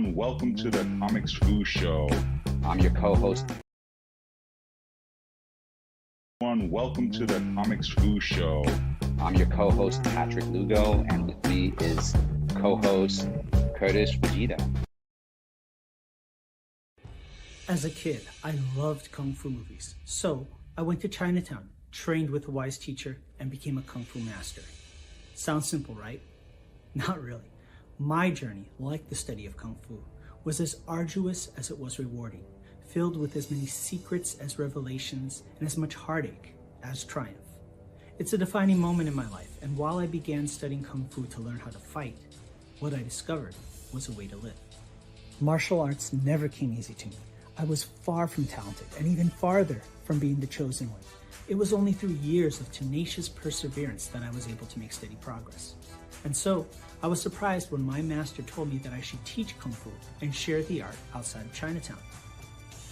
everyone. Welcome to the Comics Fu Show. I'm your co-host. Welcome to the Comics Fu Show. I'm your co-host, Patrick Lugo, and with me is co-host Curtis Fujita. As a kid, I loved Kung Fu movies. So I went to Chinatown, trained with a wise teacher, and became a Kung Fu master. Sounds simple, right? Not really. My journey, like the study of Kung Fu, was as arduous as it was rewarding, filled with as many secrets as revelations and as much heartache as triumph. It's a defining moment in my life, and while I began studying Kung Fu to learn how to fight, what I discovered was a way to live. Martial arts never came easy to me. I was far from talented, and even farther from being the chosen one. It was only through years of tenacious perseverance that I was able to make steady progress. And so, I was surprised when my master told me that I should teach Kung Fu and share the art outside of Chinatown.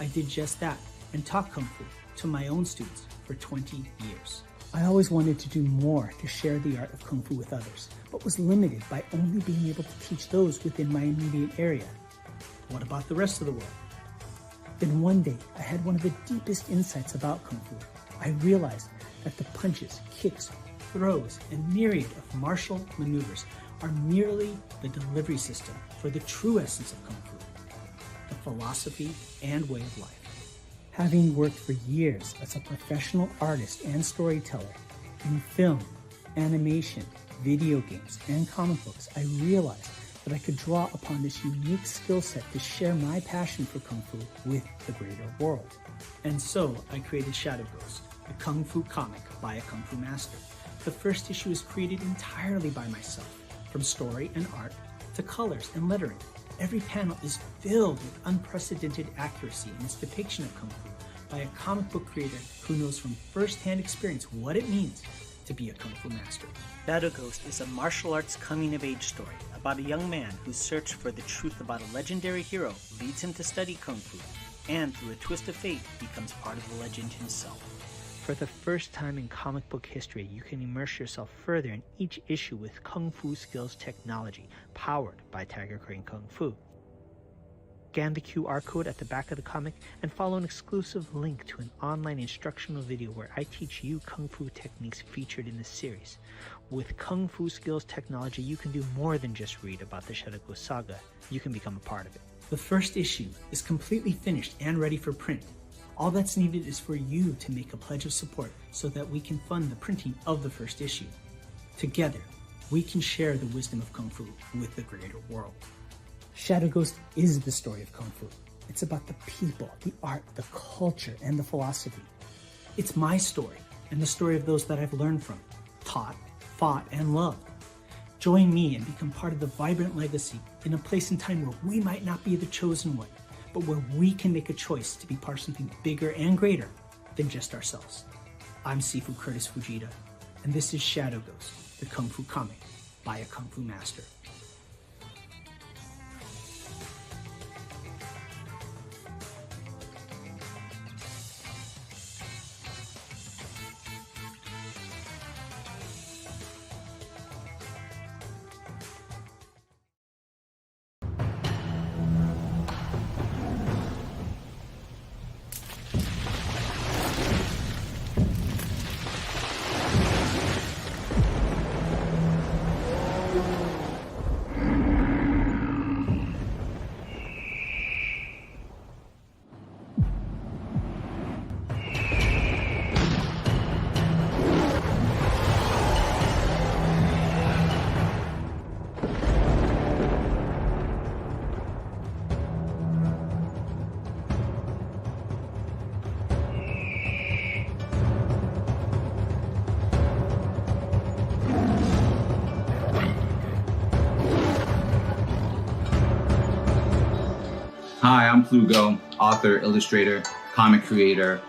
I did just that and taught Kung Fu to my own students for 20 years. I always wanted to do more to share the art of Kung Fu with others, but was limited by only being able to teach those within my immediate area. What about the rest of the world? Then one day, I had one of the deepest insights about Kung Fu. I realized that the punches, kicks, throws, and myriad of martial maneuvers are merely the delivery system for the true essence of Kung Fu, the philosophy and way of life. Having worked for years as a professional artist and storyteller in film, animation, video games, and comic books, I realized that I could draw upon this unique skill set to share my passion for Kung Fu with the greater world. And so I created Shadow Ghost, a Kung Fu comic by a Kung Fu master. The first issue is created entirely by myself, from story and art to colors and lettering. Every panel is filled with unprecedented accuracy in its depiction of Kung Fu by a comic book creator who knows from first-hand experience what it means to be a Kung Fu master. Shadow Ghost is a martial arts coming-of-age story about a young man whose search for the truth about a legendary hero leads him to study Kung Fu, and through a twist of fate becomes part of the legend himself. For the first time in comic book history, you can immerse yourself further in each issue with Kung Fu Skills technology, powered by Tiger Crane Kung Fu. Scan the QR code at the back of the comic and follow an exclusive link to an online instructional video where I teach you Kung Fu techniques featured in this series. With Kung Fu Skills technology, you can do more than just read about the Shadow Ghost saga. You can become a part of it. The first issue is completely finished and ready for print. All that's needed is for you to make a pledge of support so that we can fund the printing of the first issue. Together, we can share the wisdom of Kung Fu with the greater world. Shadow Ghost is the story of Kung Fu. It's about the people, the art, the culture, and the philosophy. It's my story and the story of those that I've learned from, taught, fought, and loved. Join me and become part of the vibrant legacy in a place and time where we might not be the chosen one, but where we can make a choice to be part of something bigger and greater than just ourselves. I'm Sifu Curtis Fujita, and this is Shadow Ghost, the Kung Fu comic by a Kung Fu master. Hi, I'm Plugo, author, illustrator, comic creator,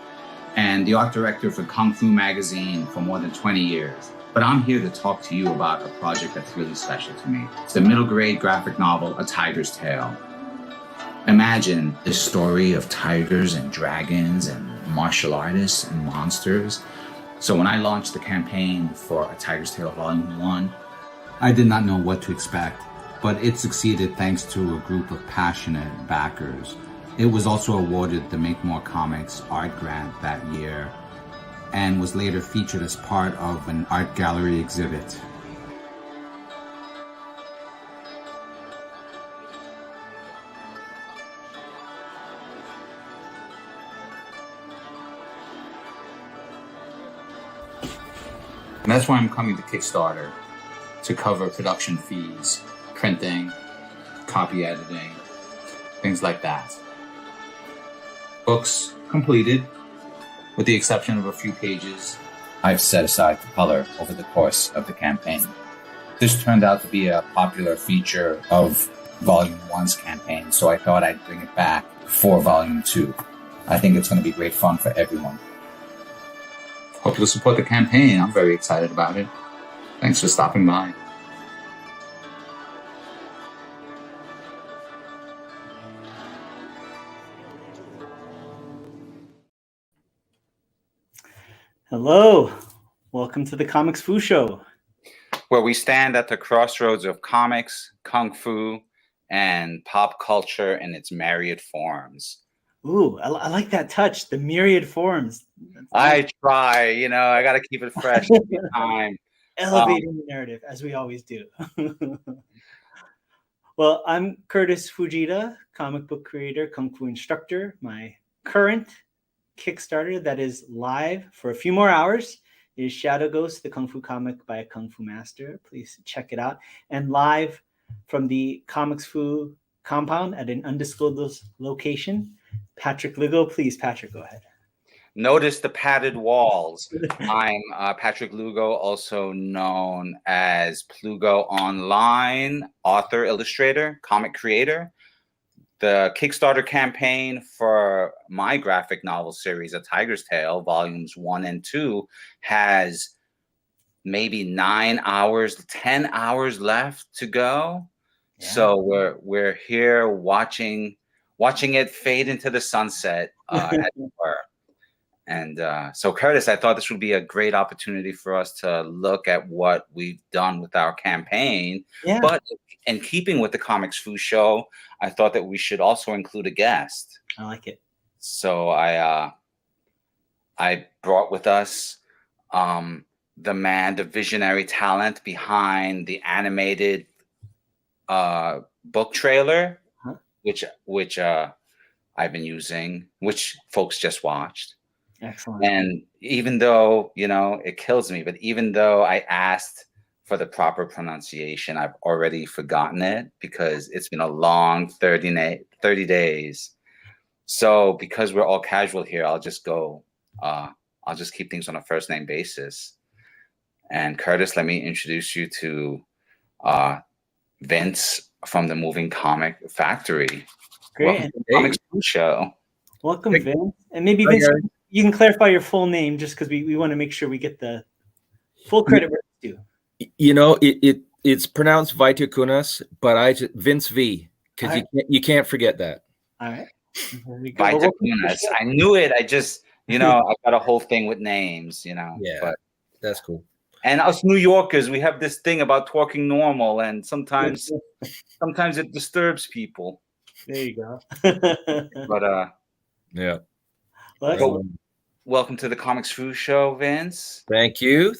and the art director for Kung Fu Magazine for more than 20 years. But I'm here to talk to you about a project that's really special to me. It's the middle grade graphic novel, A Tiger's Tale. Imagine the story of tigers and dragons and martial artists and monsters. So when I launched the campaign for A Tiger's Tale Volume 1, I did not know what to expect. but it succeeded thanks to a group of passionate backers. It was also awarded the Make More Comics art grant that year and was later featured as part of an art gallery exhibit. And that's why I'm coming to Kickstarter, to cover production fees, printing, copy editing, things like that. Books completed, with the exception of a few pages I've set aside for color over the course of the campaign. This turned out to be a popular feature of Volume 1's campaign, so I thought I'd bring it back for Volume 2. I think it's going to be great fun for everyone. Hope you'll support the campaign. I'm very excited about it. Thanks for stopping by. Hello, welcome to the Comics Fu Show, where we stand at the crossroads of comics, kung fu, and pop culture in its myriad forms. Ooh, I like that touch, the myriad forms. I try, I got to keep it fresh every time. Elevating the narrative, as we always do. Well, I'm Curtis Fujita, comic book creator, kung fu instructor. My current Kickstarter that is live for a few more hours is Shadow Ghost, the Kung Fu comic by a Kung Fu master. Please check it out. And live from the Comics Fu compound at an undisclosed location, Patrick Lugo. Please, Patrick, go ahead. Notice the padded walls. I'm Patrick Lugo, also known as Plugo Online, author, illustrator, comic creator. The Kickstarter campaign for my graphic novel series, A Tiger's Tale, volumes 1 and 2, has maybe 9 hours, 10 hours left to go. Yeah. So we're here watching it fade into the sunset, as it were. And so, Curtis, I thought this would be a great opportunity for us to look at what we've done with our campaign. Yeah. But in keeping with the Comics Fu Show, I thought that we should also include a guest. I like it. So I brought with us the man, the visionary talent behind the animated book trailer, which I've been using, which folks just watched. Excellent. And even though, it kills me, but even though I asked for the proper pronunciation, I've already forgotten it because it's been a long 30 days. So because we're all casual here, I'll just keep things on a first name basis. And Curtis, let me introduce you to Vince from the Moving Comic Factory. Great. Comics Show. Welcome, Vince. And maybe Vince, you can clarify your full name just because we want to make sure we get the full credit where it's due. It's pronounced Vaitiekunas, but Vince V, because you can't forget that. All right. Vaitiekunas. I knew it. I just, I got a whole thing with names, Yeah, but that's cool. And us New Yorkers, we have this thing about talking normal, and sometimes it disturbs people. There you go. But yeah. Welcome to the Comics Fu Show, Vince. Thank you.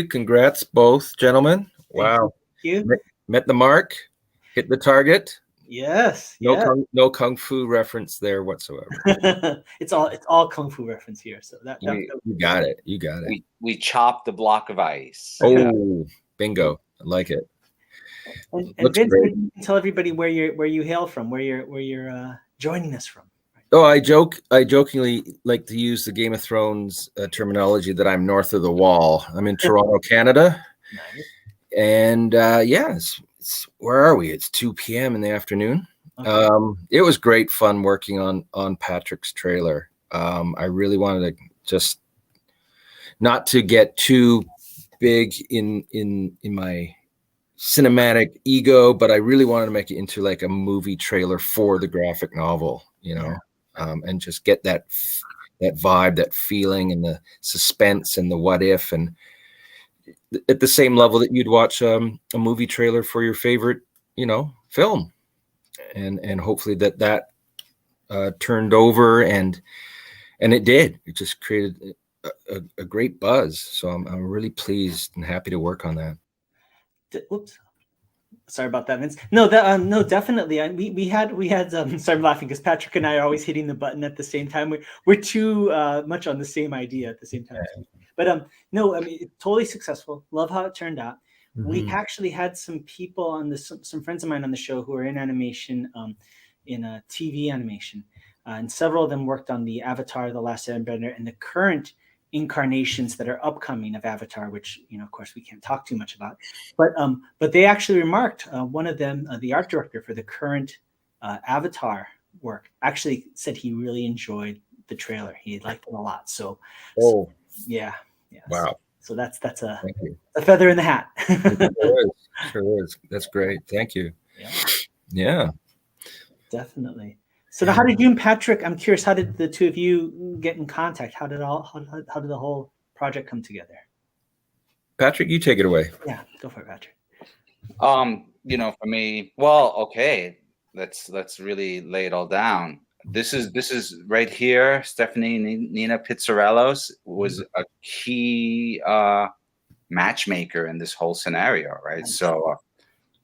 Congrats, both gentlemen. Wow. Thank you. Met the mark. Hit the target. Yes. No kung fu reference there whatsoever. It's all kung fu reference here. So you got it. We chopped the block of ice. Oh, bingo! I like it. And Vince, tell everybody where you hail from, where you're joining us from. Oh, I jokingly like to use the Game of Thrones terminology that I'm north of the wall. I'm in Toronto, Canada. Nice. And it's where are we? It's 2 p.m. in the afternoon. Okay. It was great fun working on Patrick's trailer. I really wanted to just not to get too big in my cinematic ego, but I really wanted to make it into like a movie trailer for the graphic novel, and just get that vibe, that feeling, and the suspense and the what if, and at the same level that you'd watch a movie trailer for your favorite film, and hopefully that turned over, and it did. It just created a great buzz. So I'm really pleased and happy to work on that. Whoops. Sorry about that, Vince. No, no, definitely. We had. Sorry, I'm laughing because Patrick and I are always hitting the button at the same time. We're too much on the same idea at the same time. But no, I mean, it's totally successful. Love how it turned out. Mm-hmm. We actually had some people on this, some friends of mine on the show who are in animation, in a TV animation, and several of them worked on the Avatar: The Last Airbender and the current incarnations that are upcoming of Avatar, which, of course we can't talk too much about, but they actually remarked, one of them, the art director for the current Avatar work, actually said he really enjoyed the trailer. He liked it a lot. So yeah. Wow. So that's a feather in the hat. Sure is. That's great. Thank you. Yeah. Definitely. So now, how did you and Patrick, I'm curious, how did the two of you get in contact? How did the whole project come together? Patrick, you take it away. Yeah, go for it, Patrick. For me, well, okay, let's really lay it all down. This is right here. Stephanie Nina Pizzarelos was a key matchmaker in this whole scenario, right? So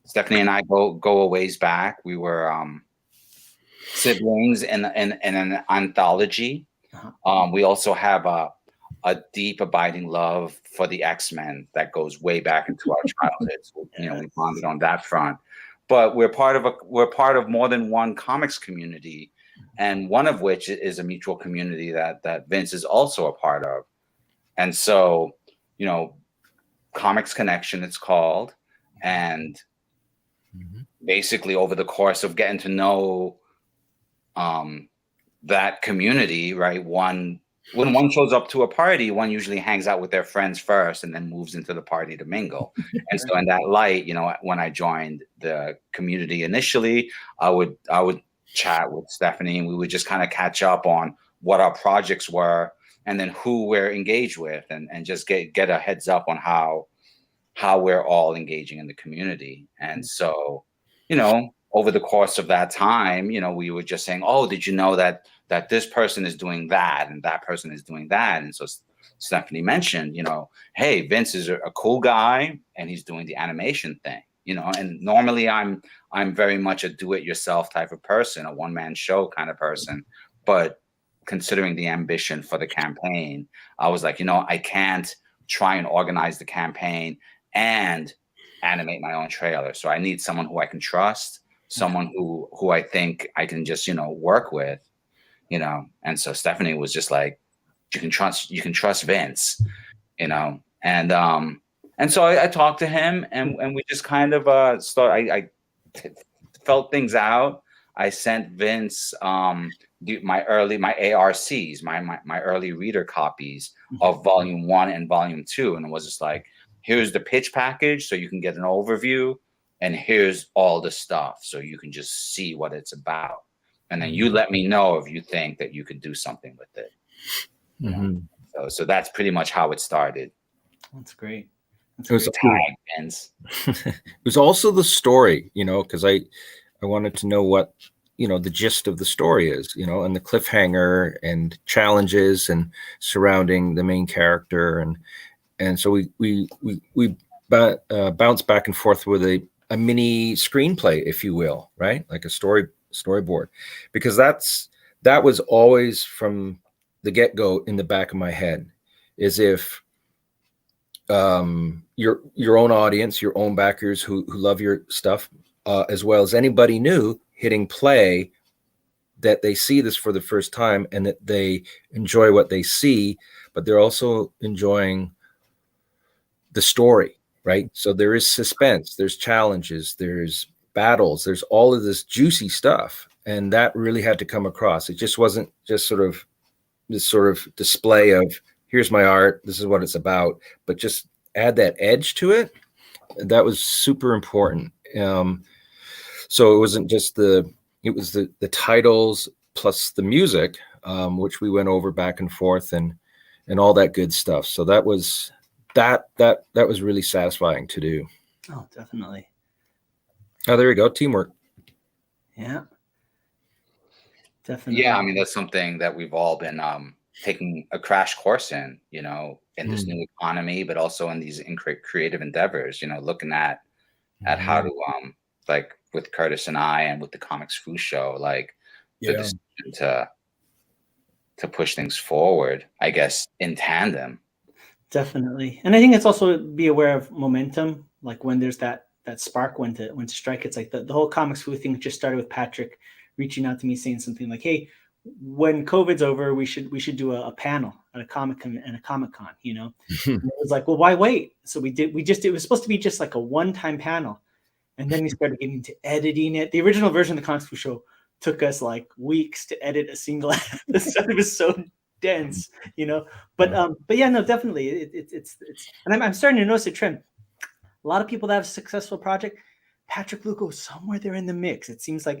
Stephanie and I go a ways back. We were siblings in an anthology. We also have a deep abiding love for the X-Men that goes way back into our childhood. So, we bonded on that front. But we're part of more than one comics community, and one of which is a mutual community that Vince is also a part of. And so, Comics Connection, it's called, and basically over the course of getting to know that community, right? When one shows up to a party, one usually hangs out with their friends first and then moves into the party to mingle. And so in that light, when I joined the community initially, I would chat with Stephanie, and we would just kind of catch up on what our projects were and then who we're engaged with, and just get a heads up on how we're all engaging in the community. And so, over the course of that time, we were just saying, oh, did you know that this person is doing that and that person is doing that? And so Stephanie mentioned, hey, Vince is a cool guy and he's doing the animation thing, and normally I'm very much a do-it-yourself type of person, a one-man show kind of person. But considering the ambition for the campaign, I was like, I can't try and organize the campaign and animate my own trailer. So I need someone who I can trust, someone who I think I can just, work with, and so Stephanie was just like, you can trust Vince, and so I talked to him, and we just kind of I felt things out. I sent Vince my ARCs, my early reader copies of Volume 1 and Volume 2, and it was just like, here's the pitch package so you can get an overview, and here's all the stuff so you can just see what it's about. And then you let me know if you think that you could do something with it. So that's pretty much how it started. That's great. It was also the story, because I wanted to know what, the gist of the story is, and the cliffhanger and challenges and surrounding the main character. And so we bounce back and forth with a mini screenplay, if you will, right? Like a storyboard, because that was always from the get-go in the back of my head, is if your own audience, your own backers who love your stuff, as well as anybody new hitting play, that they see this for the first time and that they enjoy what they see, but they're also enjoying the story, right? So there is suspense, there's challenges, there's battles, there's all of this juicy stuff, and that really had to come across. It just wasn't just this sort of display of, here's my art, this is what it's about, but just add that edge to it. That was super important. So it wasn't just the titles plus the music, which we went over back and forth and all that good stuff. So that was really satisfying to do. Oh, definitely. Oh, there you go. Teamwork. Yeah, definitely. Yeah, I mean, that's something that we've all been taking a crash course in, in this new economy, but also in these creative endeavors, looking at how to like with Curtis and I and with the Comics Foo Show, like the decision to push things forward, I guess, in tandem. Definitely. And I think it's also be aware of momentum, like when there's that spark when to strike. It's like the whole Comics Foo thing just started with Patrick reaching out to me saying something like, hey, when COVID's over, we should do a panel at a Comic-Con and a Comic-Con, And it was like, well, why wait? So it was supposed to be just like a one-time panel. And then we started getting into editing it. The original version of the Comics Foo Show took us like weeks to edit a single episode. It was so dense, But yeah, no, definitely, it's and I'm starting to notice a trend. A lot of people that have a successful project, Patrick Lugo, somewhere there in the mix. It seems like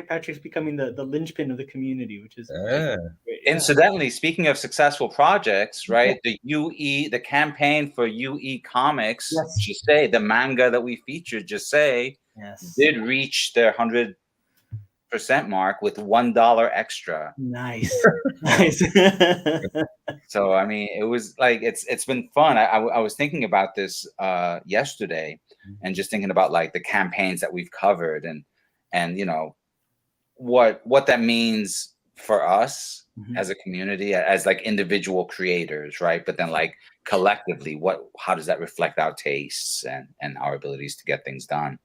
Patrick's becoming the linchpin of the community, which is great. Incidentally, speaking of successful projects, right? The campaign for UE Comics, just say the manga that we featured, did reach their 100% mark with $1 extra. Nice. So I mean, it was like it's been fun. I was thinking about this yesterday, and just thinking about like the campaigns that we've covered, and what that means for us as a community, as like individual creators, right? But then like collectively, how does that reflect our tastes and our abilities to get things done?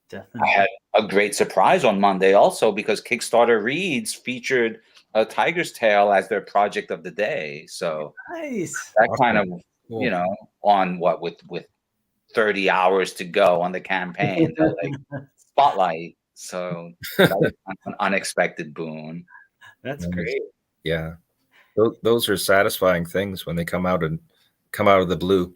Definitely. I had a great surprise on Monday also, because Kickstarter Reads featured A Tiger's Tail as their project of the day. So nice. That kind of, on what with 30 hours to go on the campaign, like spotlight. So that was an unexpected boon. That's great. Yeah. Those are satisfying things when they come out of the blue.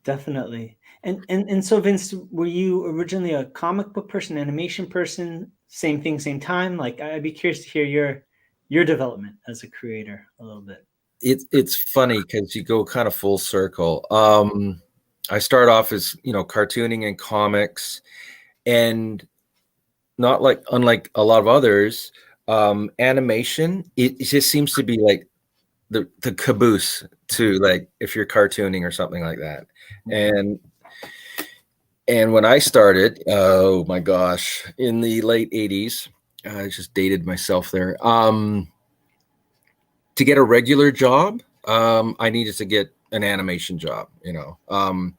Definitely. And so, Vince, were you originally a comic book person, animation person? Same thing, same time? Like, I'd be curious to hear your development as a creator a little bit. It's funny because you go kind of full circle. I start off as cartooning and comics, and unlike a lot of others, animation it just seems to be like the caboose to like if you're cartooning or something like that. And when I started, oh my gosh, in the late 80s, I just dated myself there. To get a regular job, I needed to get an animation job. The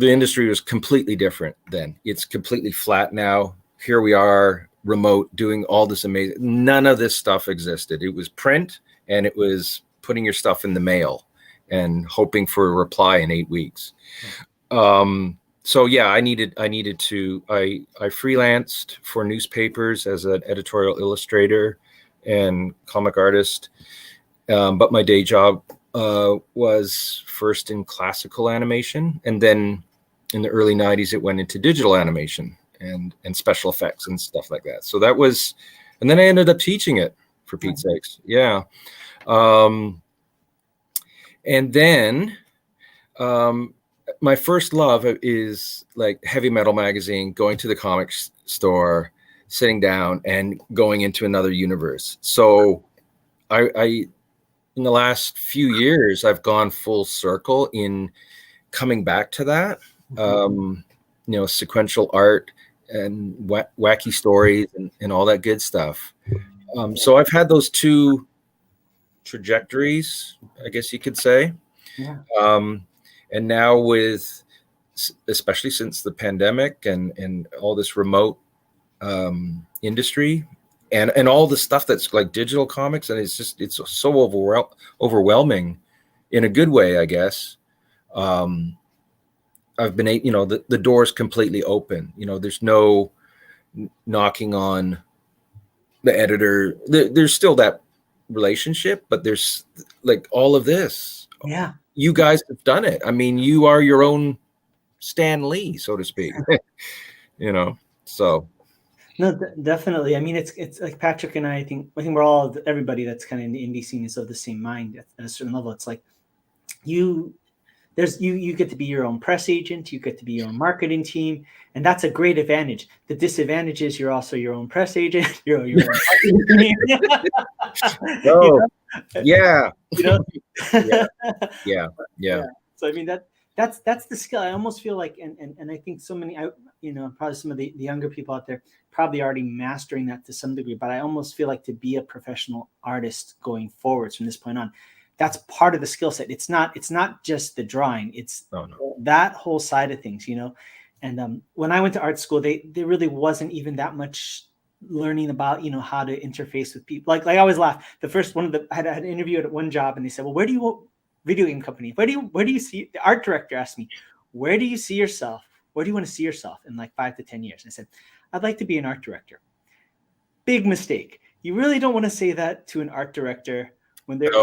industry was completely different then. It's completely flat now. Here we are, remote, doing all this amazing. None of this stuff existed. It was print, and it was putting your stuff in the mail and hoping for a reply in 8 weeks. So yeah, I freelanced for newspapers as an editorial illustrator and comic artist. But my day job was first in classical animation, and then in the early 90s, it went into digital animation and special effects and stuff like that. So that was, and then I ended up teaching it, for Pete's sakes. Yeah. And then my first love is like heavy metal magazine, going to the comics store, sitting down and going into another universe. So I in the last few years, I've gone full circle in coming back to that, sequential art and wacky stories and all that good stuff. So I've had those two trajectories, I guess you could say. Yeah. And now especially since the pandemic and all this remote industry and all the stuff that's like digital comics, and it's so overwhelming in a good way, I guess. I've been, the door's completely open. There's no knocking on the editor. There's still that relationship, but there's like all of this. Yeah. You guys have done it. I mean, you are your own Stan Lee, so to speak. So. No, definitely. I mean, it's like Patrick and I think everybody that's kind of in the indie scene is of the same mind at a certain level. It's like there's you get to be your own press agent, you get to be your own marketing team, and that's a great advantage. The disadvantage is you're also your own press agent, you're your own marketing team. Oh, yeah. You know? Yeah. So I mean that's the skill. I almost feel like, and I think so many, probably some of the younger people out there probably already mastering that to some degree. But I almost feel like to be a professional artist going forwards from this point on, that's part of the skill set. It's not just the drawing. It's that whole side of things, And when I went to art school, there really wasn't even that much learning about how to interface with people. Like I always laugh. The first one I had an interview at one job, and they said, "Well, where do you video game company? Where do you see?" The art director asked me, "Where do you see yourself? Where do you want to see yourself in like 5 to 10 years?" And I said, "I'd like to be an art director." Big mistake. You really don't want to say that to an art director when they're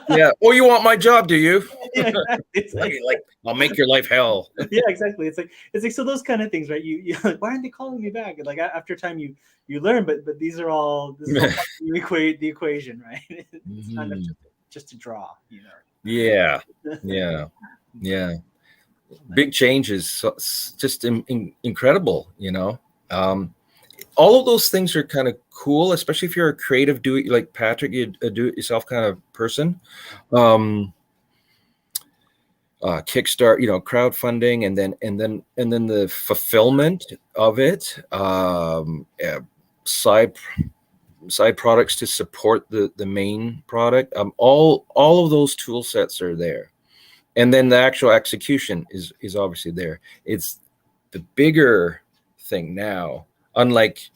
yeah. Oh, you want my job, do you? Yeah, exactly. It's like I'll make your life hell. Yeah, exactly. It's like so those kind of things, right? You like, why aren't they calling me back? And like after time you learn, but these are all the equation, right? It's not enough just to draw, Yeah. Big changes, just incredible, all of those things are kind of cool, especially if you're a creative like Patrick, you do it yourself kind of person. Kickstarter, crowdfunding, and then the fulfillment of it, side products to support the main product. All of those tool sets are there, and then the actual execution is obviously there. It's the bigger thing now, unlike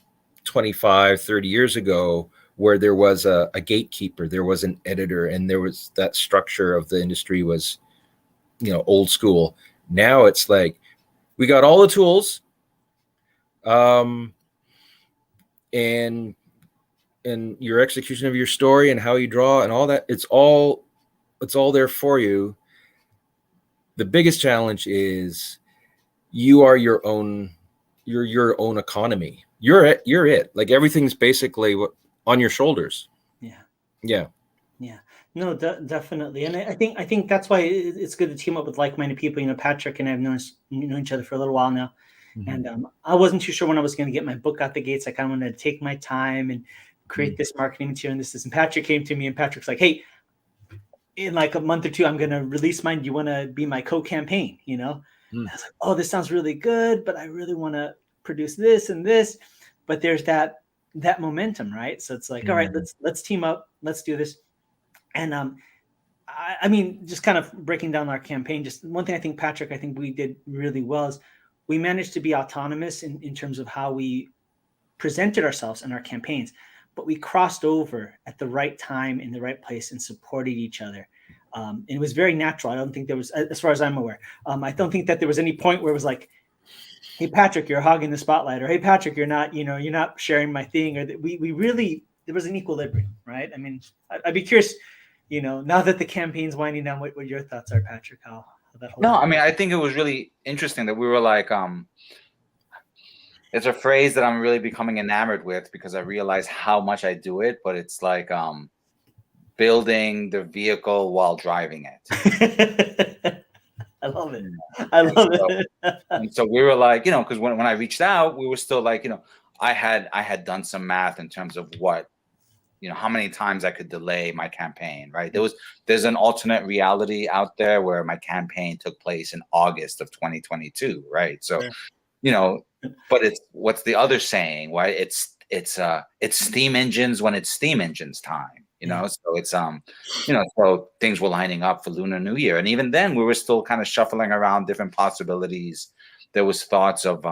25, 30 years ago, where there was a gatekeeper, there was an editor, and there was that structure of the industry was, old school. Now it's like we got all the tools, and your execution of your story and how you draw and all that, it's all there for you. The biggest challenge is you are your own economy. You're it. Like everything's basically on your shoulders. Yeah. No, definitely. And I think that's why it's good to team up with like-minded people. Patrick and I have known each other for a little while now. Mm-hmm. And I wasn't too sure when I was going to get my book out the gates. I kind of wanted to take my time and create this marketing material and this. And Patrick came to me, and Patrick's like, "Hey, in like a month or two, I'm going to release mine. Do you want to be my co-campaign?" I was like, "Oh, this sounds really good, but I really want to produce this and this." But there's that momentum, right? So it's like, all right, let's team up. Let's do this. And I mean, just kind of breaking down our campaign, just one thing I think we did really well is we managed to be autonomous in terms of how we presented ourselves in our campaigns, but we crossed over at the right time in the right place and supported each other. And it was very natural. I don't think there was, as far as I'm aware, I don't think that there was any point where it was like, "Hey, Patrick, you're hogging the spotlight," or "Hey, Patrick, you're not sharing my thing," or that we really, there was an equilibrium, right? I mean, I'd be curious, now that the campaign's winding down, what your thoughts are, Patrick? How that whole I mean, I think it was really interesting that we were like, it's a phrase that I'm really becoming enamored with because I realize how much I do it, but it's like building the vehicle while driving it. I love it. I love it. And so we were like, because when I reached out, we were still like, I had done some math in terms of what, how many times I could delay my campaign, right? There's an alternate reality out there where my campaign took place in August of 2022, right? So, but what's the other saying? Why it's steam engines when it's steam engines time, So it's so things were lining up for Lunar New Year, and even then we were still kind of shuffling around different possibilities. There was thoughts of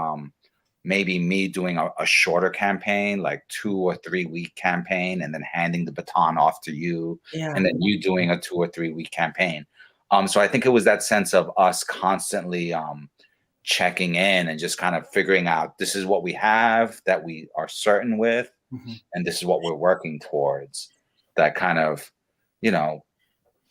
maybe me doing a shorter campaign, like 2 or 3 week campaign, and then handing the baton off to you, and then you doing a 2 or 3 week campaign. So I think it was that sense of us constantly checking in and just kind of figuring out, this is what we have that we are certain with, and this is what we're working towards. That kind of,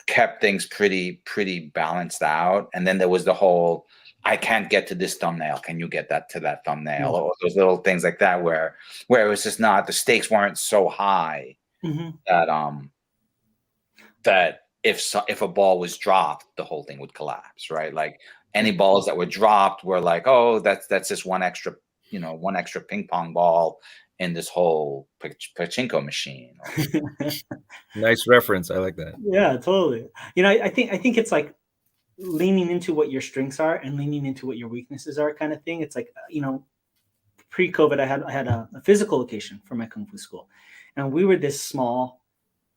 kept things pretty balanced out. And then there was the whole, I can't get to this thumbnail. Can you get that to that thumbnail? Or those little things like that, where it was just not, the stakes weren't so high that if a ball was dropped, the whole thing would collapse, right? Like any balls that were dropped were like, oh, that's just one extra ping pong ball in this whole pachinko machine. Nice reference. I like that. Yeah, totally. I think it's like leaning into what your strengths are and leaning into what your weaknesses are, kind of thing. It's like, pre-COVID, I had a physical location for my kung fu school, and we were this small,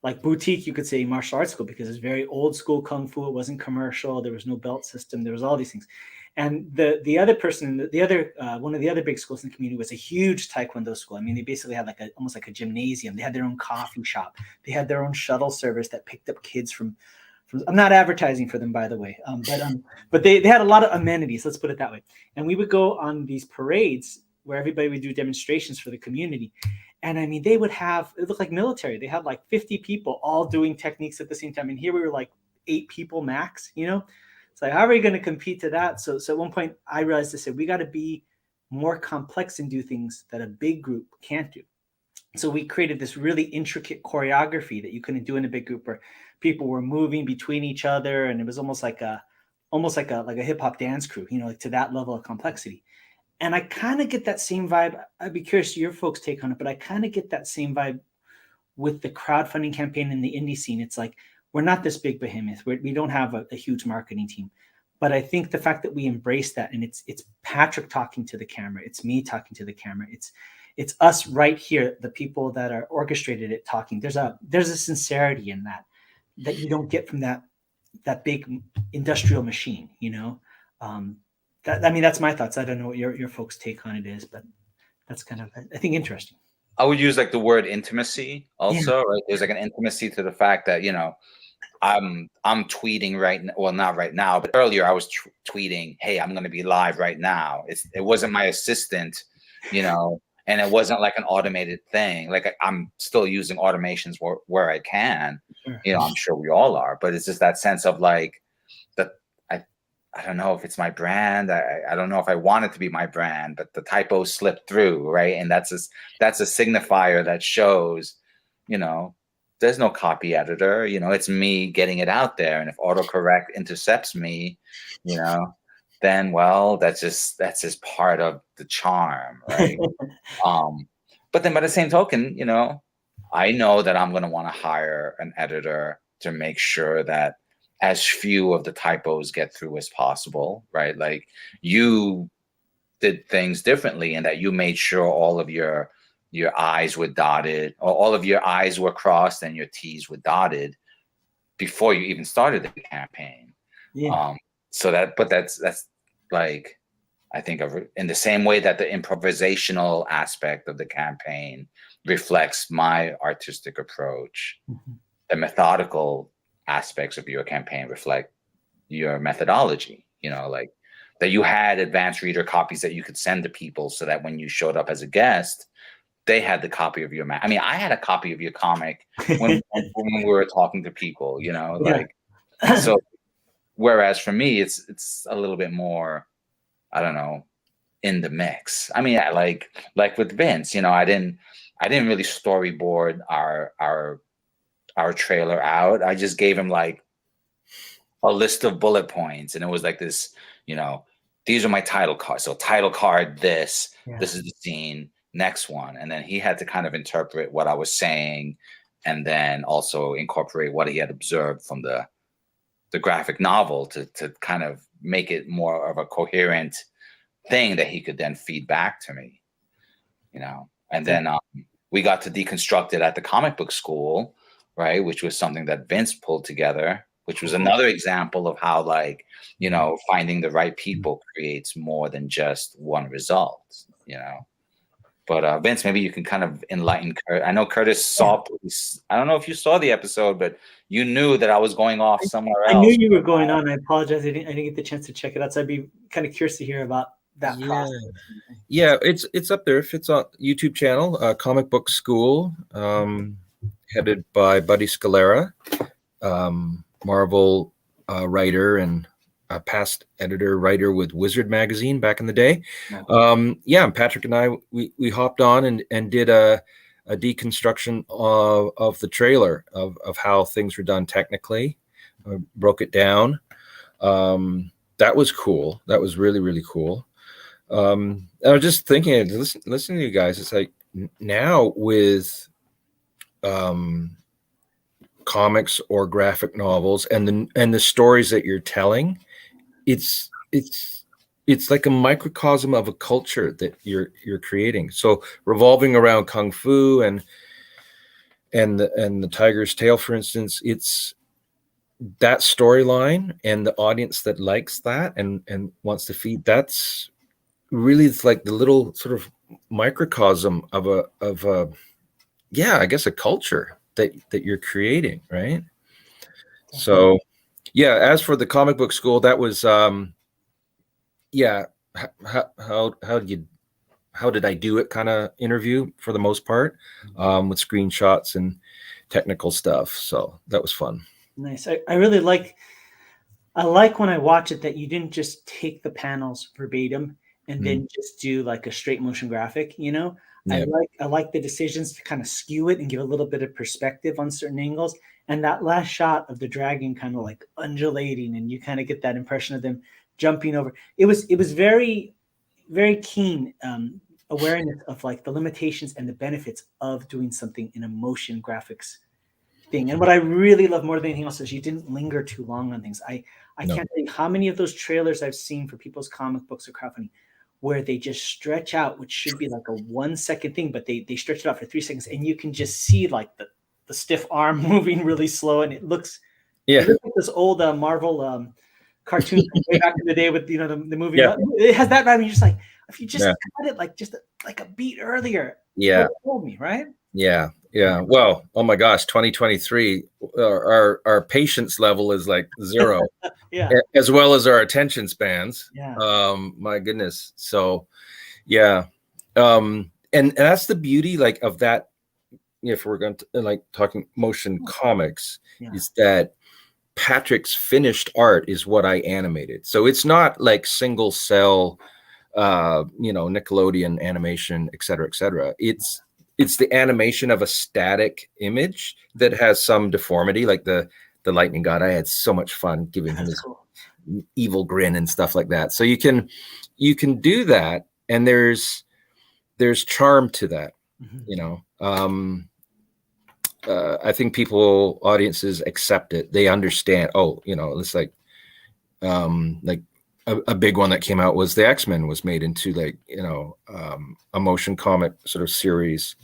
like boutique, you could say, martial arts school, because it's very old school kung fu. It wasn't commercial. There was no belt system. There was all these things. And the other person, one of the other big schools in the community was a huge taekwondo school. I mean, they basically had almost like a gymnasium. They had their own coffee shop. They had their own shuttle service that picked up kids from I'm not advertising for them, by the way, but they had a lot of amenities. Let's put it that way. And we would go on these parades where everybody would do demonstrations for the community. And I mean, it looked like military. They had like 50 people all doing techniques at the same time. And here we were like 8 people max, It's like, how are we going to compete to that? So at one point I realized, I said, we got to be more complex and do things that a big group can't do. So we created this really intricate choreography that you couldn't do in a big group, where people were moving between each other. And it was almost like a hip hop dance crew, like to that level of complexity. And I kind of get that same vibe. I'd be curious to your folks' take on it, but I kind of get that same vibe with the crowdfunding campaign in the indie scene. It's like, we're not this big behemoth. We don't have a huge marketing team. But I think the fact that we embrace that, and it's Patrick talking to the camera, it's me talking to the camera, it's us right here, the people that are orchestrated it talking. There's a sincerity in that you don't get from that big industrial machine, that's my thoughts. I don't know what your folks' take on it is, but that's kind of, I think, interesting. I would use like the word intimacy also, right? There's like an intimacy to the fact that, I'm tweeting right now. Well, not right now, but earlier I was tweeting, hey, I'm going to be live right now. It wasn't my assistant, and it wasn't like an automated thing. Like I'm still using automations where I can, Sure. I'm sure we all are, but it's just that sense of like, I don't know if it's my brand. I don't know if I want it to be my brand, but the typo slipped through, right? And that's a signifier that shows, there's no copy editor. It's me getting it out there. And if autocorrect intercepts me, then that's just part of the charm, right? But then by the same token, I know that I'm going to want to hire an editor to make sure that as few of the typos get through as possible, right? Like you did things differently in that you made sure all of your I's were dotted, or all of your I's were crossed and your T's were dotted before you even started the campaign. Yeah. That's like, I think in the same way that the improvisational aspect of the campaign reflects my artistic approach, the methodical aspects of your campaign reflect your methodology, like that you had advanced reader copies that you could send to people so that when you showed up as a guest, they had the copy of your I had a copy of your comic when we were talking to people, like, so whereas for me, it's a little bit more, I don't know, in the mix. I mean, like with Vince, I didn't really storyboard our trailer out. I just gave him like a list of bullet points, and it was like this, these are my title cards. So title card, this is the scene, next one. And then he had to kind of interpret what I was saying, and then also incorporate what he had observed from the graphic novel to kind of make it more of a coherent thing that he could then feed back to me, and then we got to deconstruct it at the comic book school, right? Which was something that Vince pulled together, which was another example of how, like, finding the right people creates more than just one result, But Vince, maybe you can kind of enlighten Curtis. I know Curtis saw, I don't know if you saw the episode, but you knew that I was going off somewhere else. I knew you were going on. I apologize. I didn't get the chance to check it out. So I'd be kind of curious to hear about that process. Yeah, it's up there. If it's on YouTube channel, Comic Book School, headed by Buddy Scalera, Marvel writer and a past writer with Wizard magazine back in the day. Patrick and I, we hopped on and did a deconstruction of the trailer of how things were done technically. broke it down. That was cool. That was really, really cool. I was just thinking, listening to you guys, it's like now with comics or graphic novels and the stories that you're telling, it's like a microcosm of a culture that you're creating. So revolving around kung fu and the tiger's tail, for instance, it's that storyline and the audience that likes that and wants to feed. That's really, it's like the little sort of microcosm of a I guess a culture that you're creating, right? So yeah, as for the comic book school, that was how did I do it kind of interview for the most part, with screenshots and technical stuff. So that was fun. Nice. I really like when I watch it that you didn't just take the panels verbatim and then just do like a straight motion graphic, you know. Yeah. I like the decisions to kind of skew it and give a little bit of perspective on certain angles. And that last shot of the dragon kind of like undulating, and you kind of get that impression of them jumping over. It was very, very keen awareness of like the limitations and the benefits of doing something in a motion graphics thing. And what I really love more than anything else is you didn't linger too long on things. I can't tell you how many of those trailers I've seen for people's comic books or crowdfunding where they just stretch out, which should be like a 1 second thing, but they stretch it out for 3 seconds, and you can just see like the stiff arm moving really slow, and it looks like this old Marvel cartoon from way back in the day with the movie. Yeah. It has that vibe, and you're just like, if you just cut it like just like a beat earlier, yeah, told me, right? Yeah. Well, oh my gosh, 2023, our patience level is like zero. As well as our attention spans. My goodness. So and that's the beauty like of that, if we're going to like talking motion comics, is that Patrick's finished art is what I animated. So it's not like single cell Nickelodeon animation, et cetera. It's the animation of a static image that has some deformity, like the lightning god. I had so much fun giving him his evil grin and stuff like that. So you can do that, and there's charm to that. I think audiences accept it. They understand. It's like a big one that came out was the X-Men was made into like a motion comic sort of series.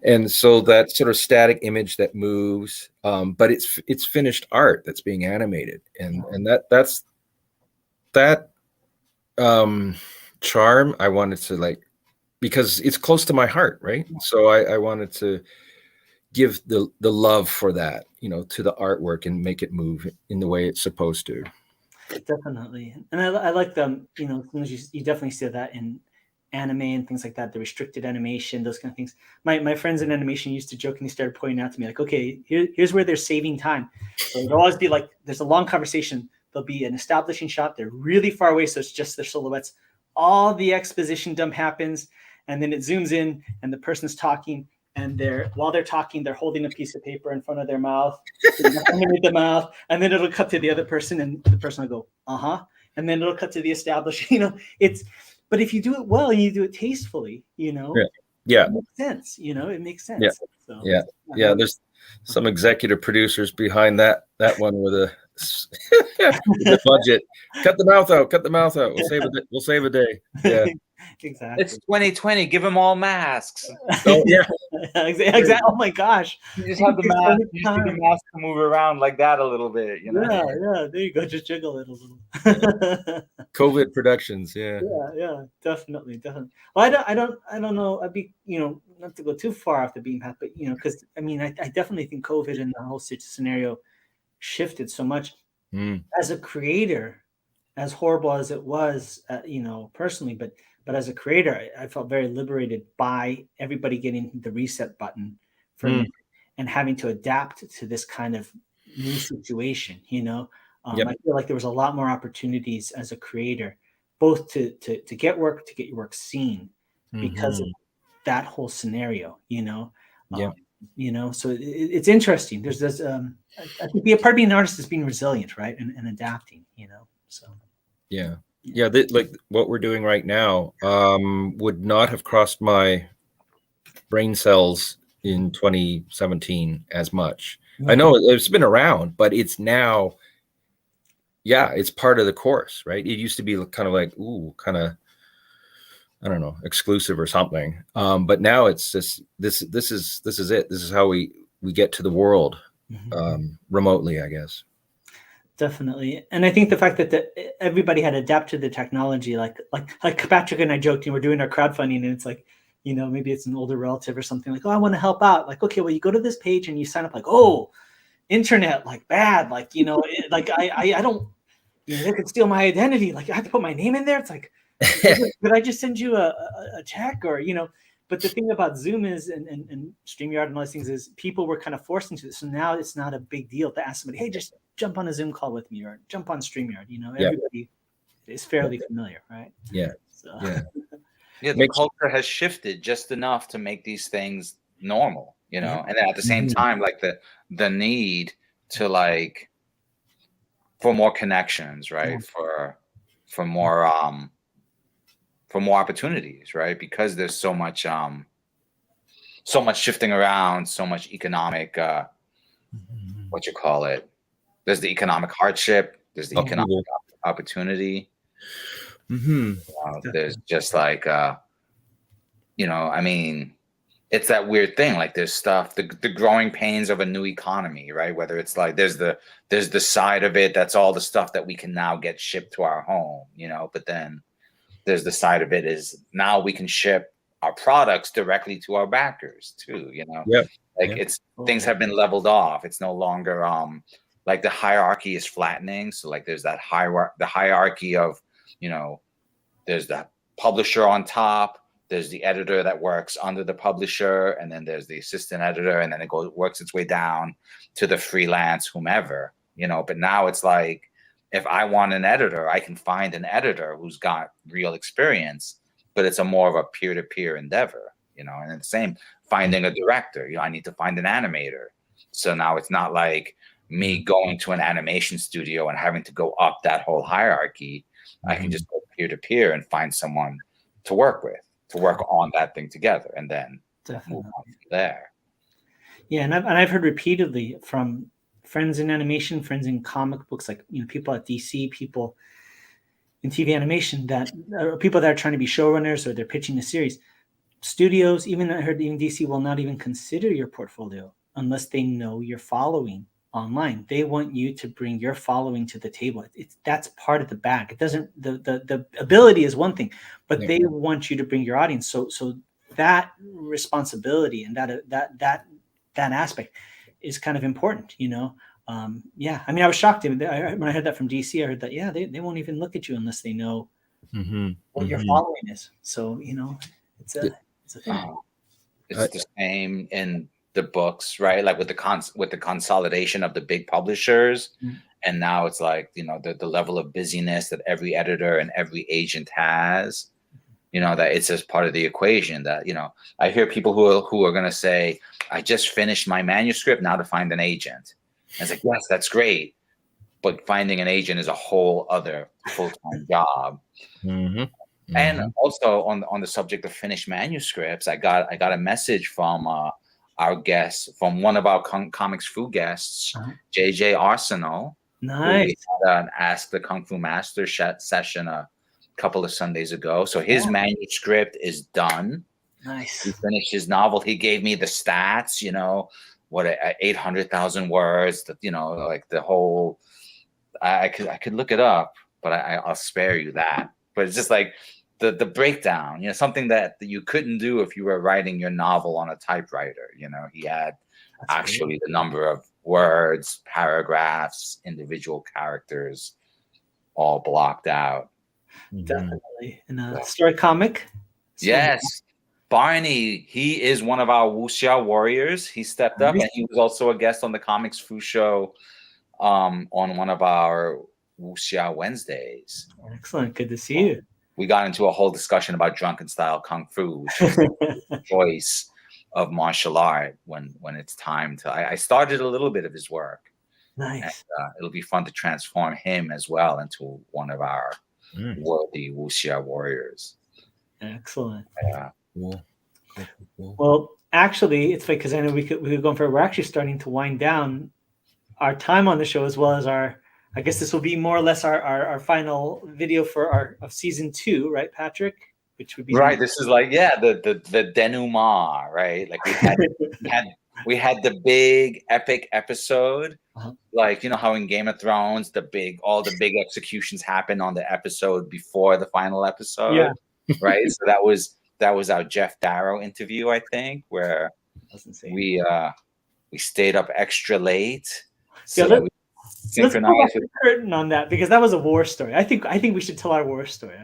And so that sort of static image that moves, but it's finished art that's being animated, and that's charm I wanted to like, because it's close to my heart, right? So I wanted to give the love for that, to the artwork and make it move in the way it's supposed to. Definitely, and I like them. You definitely see that in anime and things like that, the restricted animation, those kind of things. My friends in animation used to jokingly start pointing out to me like, okay, here's where they're saving time. So there'll always be like, there's a long conversation. There'll be an establishing shot. They're really far away, so it's just their silhouettes. All the exposition dump happens, and then it zooms in, and the person's talking, and while they're talking, they're holding a piece of paper in front of their mouth, underneath the mouth, and then it'll cut to the other person, and the person will go, and then it'll cut to the establishing. But if you do it well and you do it tastefully, it makes sense. It makes sense. There's some executive producers behind that one with the budget. Cut the mouth out. We'll save a day. Yeah. Exactly. It's 2020. Give them all masks. Oh yeah. Exactly. Oh my gosh. You just have the mask. You just need the mask to move around like that a little bit. Yeah. There you go. Just jiggle it a little. COVID productions. Yeah. Yeah. Definitely. Well, I don't know. I'd be, not to go too far off the beam path, but because I definitely think COVID and the whole scenario shifted so much. As a creator, as horrible as it was, personally, but as a creator, I felt very liberated by everybody getting the reset button for me and having to adapt to this kind of new situation. I feel like there was a lot more opportunities as a creator, both to get your work seen because of that whole scenario. So it's interesting. There's this, I think part of being an artist is being resilient, right? And adapting, so. Yeah. Like what we're doing right now would not have crossed my brain cells in 2017 as much. I know it's been around, but it's now, it's part of the course, right? It used to be kind of like, I don't know, exclusive or something. But now it's just, this is it. This is how we get to the world remotely, I guess. Definitely. And I think the fact that everybody had adapted the technology, like Patrick and I joked, we're doing our crowdfunding, and it's like, maybe it's an older relative or something, like, oh, I want to help out. Like, okay, well, you go to this page and you sign up, like, oh, internet, like bad, like, like I don't, they could steal my identity. Like, I have to put my name in there. It's like, could I just send you a check, or, but the thing about Zoom is, and StreamYard and all these things, is people were kind of forced into this. So now it's not a big deal to ask somebody, hey, just jump on a Zoom call with me, or jump on StreamYard. Everybody is fairly familiar, right? Yeah. So. Yeah, the culture has shifted just enough to make these things normal, and then at the same time, like the need to, like, for more connections, right? For more opportunities, right? Because there's so much shifting around, so much economic there's the economic hardship, there's the economic opportunity. There's just like I mean, it's that weird thing, like there's stuff, the growing pains of a new economy, right? Whether it's like there's the side of it that's all the stuff that we can now get shipped to our home, but then there's the side of it is now we can ship our products directly to our backers too, it's things have been leveled off. It's no longer like the hierarchy is flattening. So like there's that the hierarchy of, there's the publisher on top, there's the editor that works under the publisher, and then there's the assistant editor, and then it works its way down to the freelance whomever, but now it's like, if I want an editor, I can find an editor who's got real experience, but it's a more of a peer-to-peer endeavor, and the same, finding a director, I need to find an animator. So now it's not like me going to an animation studio and having to go up that whole hierarchy. I can just go peer-to-peer and find someone to work with, to work on that thing together, and then move on from there. Yeah, and I've heard repeatedly from friends in animation, friends in comic books, like people at DC, people in TV animation, that are people that are trying to be showrunners or they're pitching a series. Studios, even I heard even DC, will not even consider your portfolio unless they know you're following online. They want you to bring your following to the table. That's part of the bag. It doesn't, the ability is one thing, but they want you to bring your audience. So that responsibility and that aspect is kind of important, I mean, I was shocked when I heard that from DC. I heard that they won't even look at you unless they know what your following is. So it's a thing. It's the same in the books, right? Like with the consolidation of the big publishers, and now it's like the level of busyness that every editor and every agent has. That it's just part of the equation. That I hear people who are going to say, I just finished my manuscript, now to find an agent. And it's like, yes, that's great, but finding an agent is a whole other full-time job. And also on the subject of finished manuscripts, I got a message from our guest, from one of our Comics Fu guests, JJ Arsenal. Nice. We had an Ask the Kung Fu Master session a couple of Sundays ago. So his manuscript is done. Nice. He finished his novel. He gave me the stats, 800,000 words, like the whole, I could look it up, but I'll spare you that. But it's just like the breakdown, something that you couldn't do if you were writing your novel on a typewriter. He had the number of words, paragraphs, individual characters all blocked out. Definitely. In a story comic. Yes. Barney, he is one of our wuxia warriors. He stepped up, and he was also a guest on the Comics Fu show on one of our wuxia Wednesdays. Excellent. Good to see you. We got into a whole discussion about drunken style kung fu, which is the choice of martial art when it's time to. I started a little bit of his work. Nice. And, it'll be fun to transform him as well into one of our worthy wuxia warriors. Excellent. Yeah. Cool. Well, actually, it's funny because I know we could go for. We're actually starting to wind down our time on the show, as well as our. I guess this will be more or less our final video for of season 2, right, Patrick? Which would be right. This is like the denouement, right? Like we had the big epic episode, like how in Game of Thrones all the big executions happen on the episode before the final episode, right? So that was our Jeff Darrow interview, I think, where we stayed up extra late. So that we let's pull back the curtain on that, because that was a war story. I think we should tell our war story.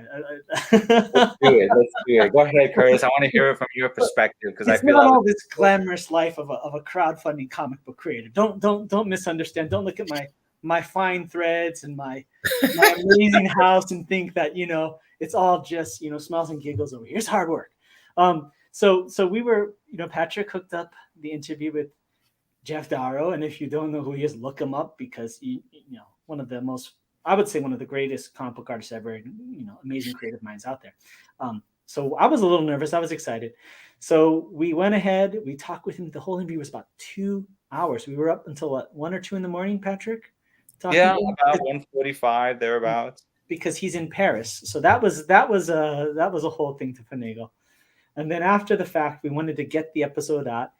Let's do it. Go ahead, Curtis. I want to hear it from your perspective, because I feel not all this glamorous life of a crowdfunding comic book creator. Don't misunderstand. Don't look at my fine threads and my amazing house and think that it's all just smiles and giggles over here. It's hard work. So we were Patrick hooked up the interview with Jeff Darrow, and if you don't know who he is, look him up, because one of the most, I would say, one of the greatest comic book artists ever, amazing creative minds out there. So I was a little nervous. I was excited. So we went ahead. We talked with him. The whole interview was about 2 hours. We were up until 1 or 2 in the morning, Patrick. Yeah, about 1:45 thereabouts. Because he's in Paris. So that was a whole thing to finagle. And then after the fact, we wanted to get the episode out.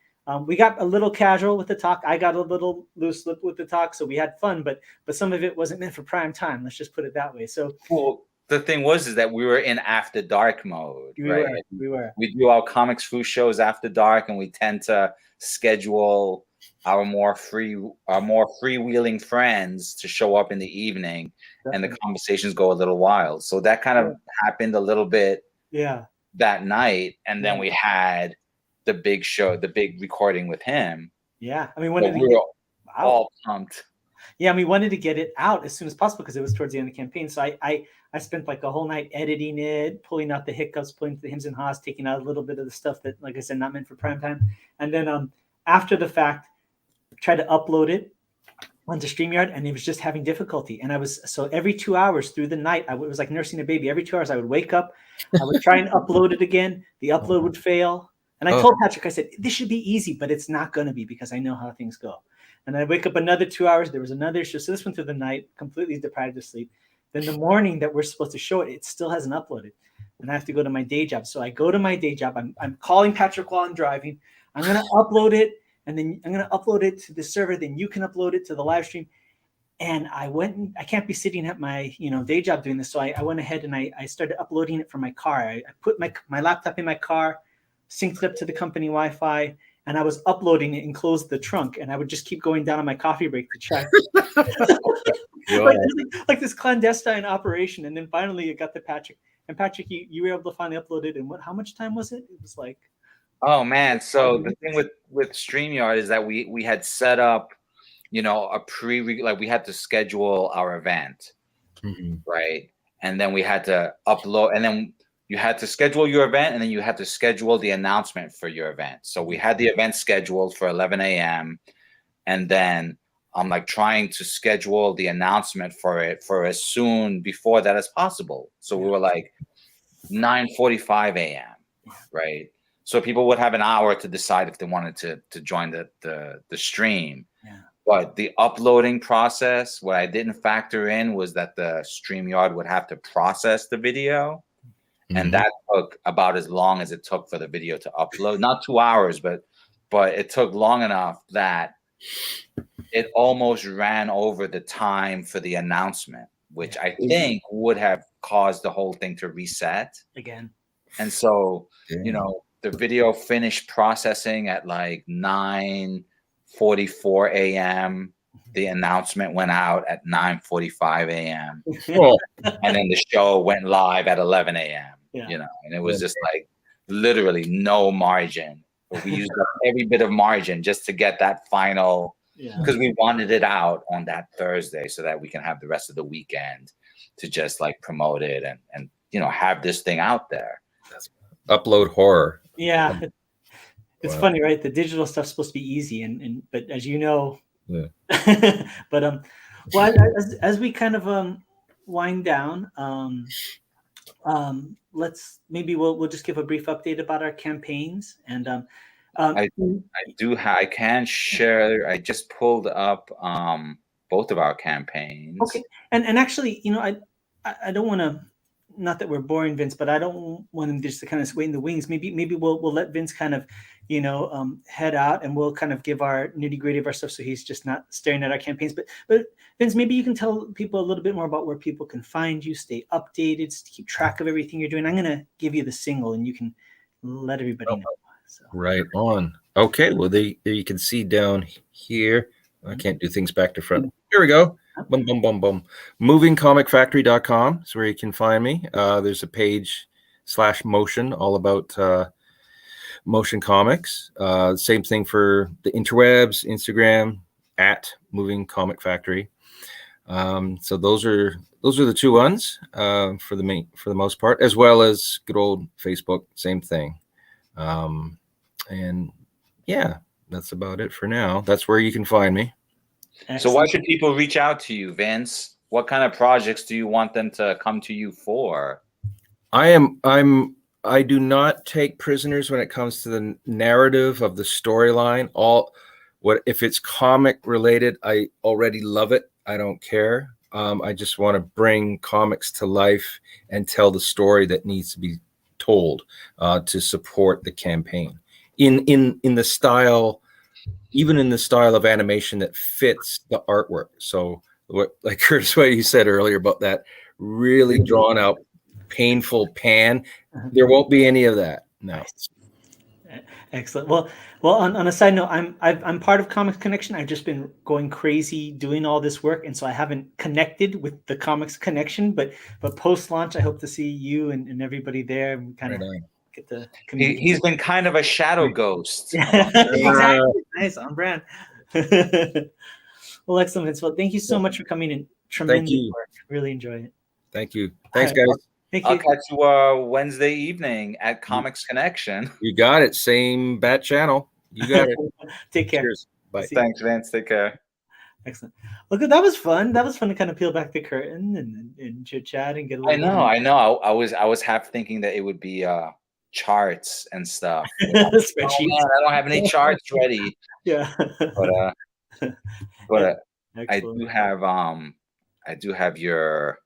We got a little casual with the talk. I got a little loose lip with the talk, so we had fun, but some of it wasn't meant for prime time. Let's just put it that way. So, well, the thing is that we were in after dark mode, right? We were. We do our Comics Foo shows after dark, and we tend to schedule our more freewheeling friends to show up in the evening. Definitely. And the conversations go a little wild. So that kind of happened a little bit that night, and then we had the big show, the big recording with him. Yeah, I mean, we were all pumped. Yeah, and we wanted to get it out as soon as possible because it was towards the end of the campaign. So I spent like a whole night editing it, pulling out the hiccups, pulling the hims and haws, taking out a little bit of the stuff that, like I said, not meant for prime time. And then after the fact, tried to upload it onto StreamYard, and it was just having difficulty. And so every 2 hours through the night, it was like nursing a baby. Every 2 hours I would wake up, I would try and upload it again. The upload would fail. And I told Patrick, I said, this should be easy, but it's not going to be, because I know how things go. And I wake up another 2 hours. There was another issue. So this went through the night, completely deprived of sleep. Then the morning that we're supposed to show it, it still hasn't uploaded. And I have to go to my day job. So I go to my day job. I'm calling Patrick while I'm driving. I'm going to upload it. And then I'm going to upload it to the server. Then you can upload it to the live stream. And I can't be sitting at my day job doing this. So I went ahead and I started uploading it from my car. I put my laptop in my car, synced it up to the company Wi-Fi, and I was uploading it and closed the trunk. And I would just keep going down on my coffee break to check. like this clandestine operation. And then finally it got to Patrick. And Patrick, you were able to finally upload it. And how much time was it? It was like... Oh, man. So the thing with StreamYard is that we had set up, we had to schedule our event, right? And then we had to upload, and then you had to schedule your event, and then you had to schedule the announcement for your event. So we had the event scheduled for 11 a.m. And then I'm like trying to schedule the announcement for it for as soon before that as possible. So we were like 9:45 a.m., right? So people would have an hour to decide if they wanted to join the stream. Yeah. But the uploading process, what I didn't factor in was that the StreamYard would have to process the video. And that took about as long as it took for the video to upload. Not 2 hours, but it took long enough that it almost ran over the time for the announcement, which I think would have caused the whole thing to reset again. And so, the video finished processing at like 9:44 a.m. The announcement went out at 9:45 a.m. And then the show went live at 11 a.m. And it was just like literally no margin. But we used up every bit of margin just to get that final, because we wanted it out on that Thursday so that we can have the rest of the weekend to just like promote it and have this thing out there. Upload horror. Yeah. It's Wow. funny, right? The digital stuff's supposed to be easy, but as you know, Yeah. but well, as we kind of wind down, let's maybe we'll just give a brief update about our campaigns and I I can share. I just pulled up both of our campaigns. okay, and actually, I don't want to. Not that we're boring Vince, but I don't want him just to kind of wait in the wings. Maybe we'll let Vince kind of, head out, and we'll kind of give our nitty gritty of our stuff, so he's just not staring at our campaigns. But Vince, maybe you can tell people a little bit more about where people can find you, stay updated, keep track of everything you're doing. I'm gonna give you the single, and you can let everybody know. So. Right on. Okay, well, there you can see down here. I can't do things back to front. Here we go. Boom, boom, boom, boom. Movingcomicfactory.com is where you can find me. There's a page /motion all about motion comics. Same thing for the interwebs, Instagram @Moving Comic Factory. So those are the two ones for the most part, as well as good old Facebook. Same thing. And yeah, that's about it for now. That's where you can find me. Excellent. So why should people reach out to you, Vince? What kind of projects do you want them to come to you for? I do not take prisoners when it comes to the narrative of the storyline. If it's comic related, I already love it. I don't care. I just want to bring comics to life and tell the story that needs to be told to support the campaign in the style, even in the style of animation that fits the artwork. So like Curtis, what you said earlier about that really drawn out, painful pan, there won't be any of that. No. Excellent. Well, on a side note, I'm part of Comics Connection. I've just been going crazy doing all this work, and so I haven't connected with the Comics Connection. But post launch, I hope to see you and everyly there, and kind of get the community. He's been kind of a shadow ghost. Exactly. Nice, on brand. Well, excellent, Vince. Well, thank you so much for coming in. Tremendous work. Really enjoy it. Thank you. Thanks, guys. Thank you. I'll catch you Wednesday evening at Comics Connection. You got it. Same bat channel. You got it. Take care. Cheers. Bye. Thanks, Vince. Take care. Excellent. Look, that was fun. That was fun to kind of peel back the curtain and chit chat and get a little. I know. I was half thinking that it would be charts and stuff. Spreadsheets. Oh, man, I don't have any charts ready. Yeah. But I do have your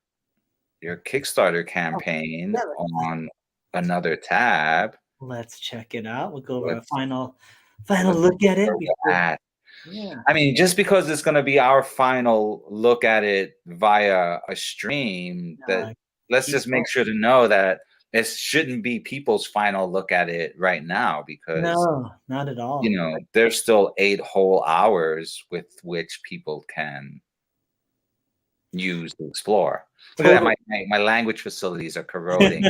Kickstarter campaign on another tab. Let's check it out. We'll go over a final look at it. Yeah. I mean, just because it's going to be our final look at it via a stream, let's just make sure to know that it shouldn't be people's final look at it right now, because no, not at all. There's still 8 whole hours with which people can use to explore. Look at that, my language facilities are corroding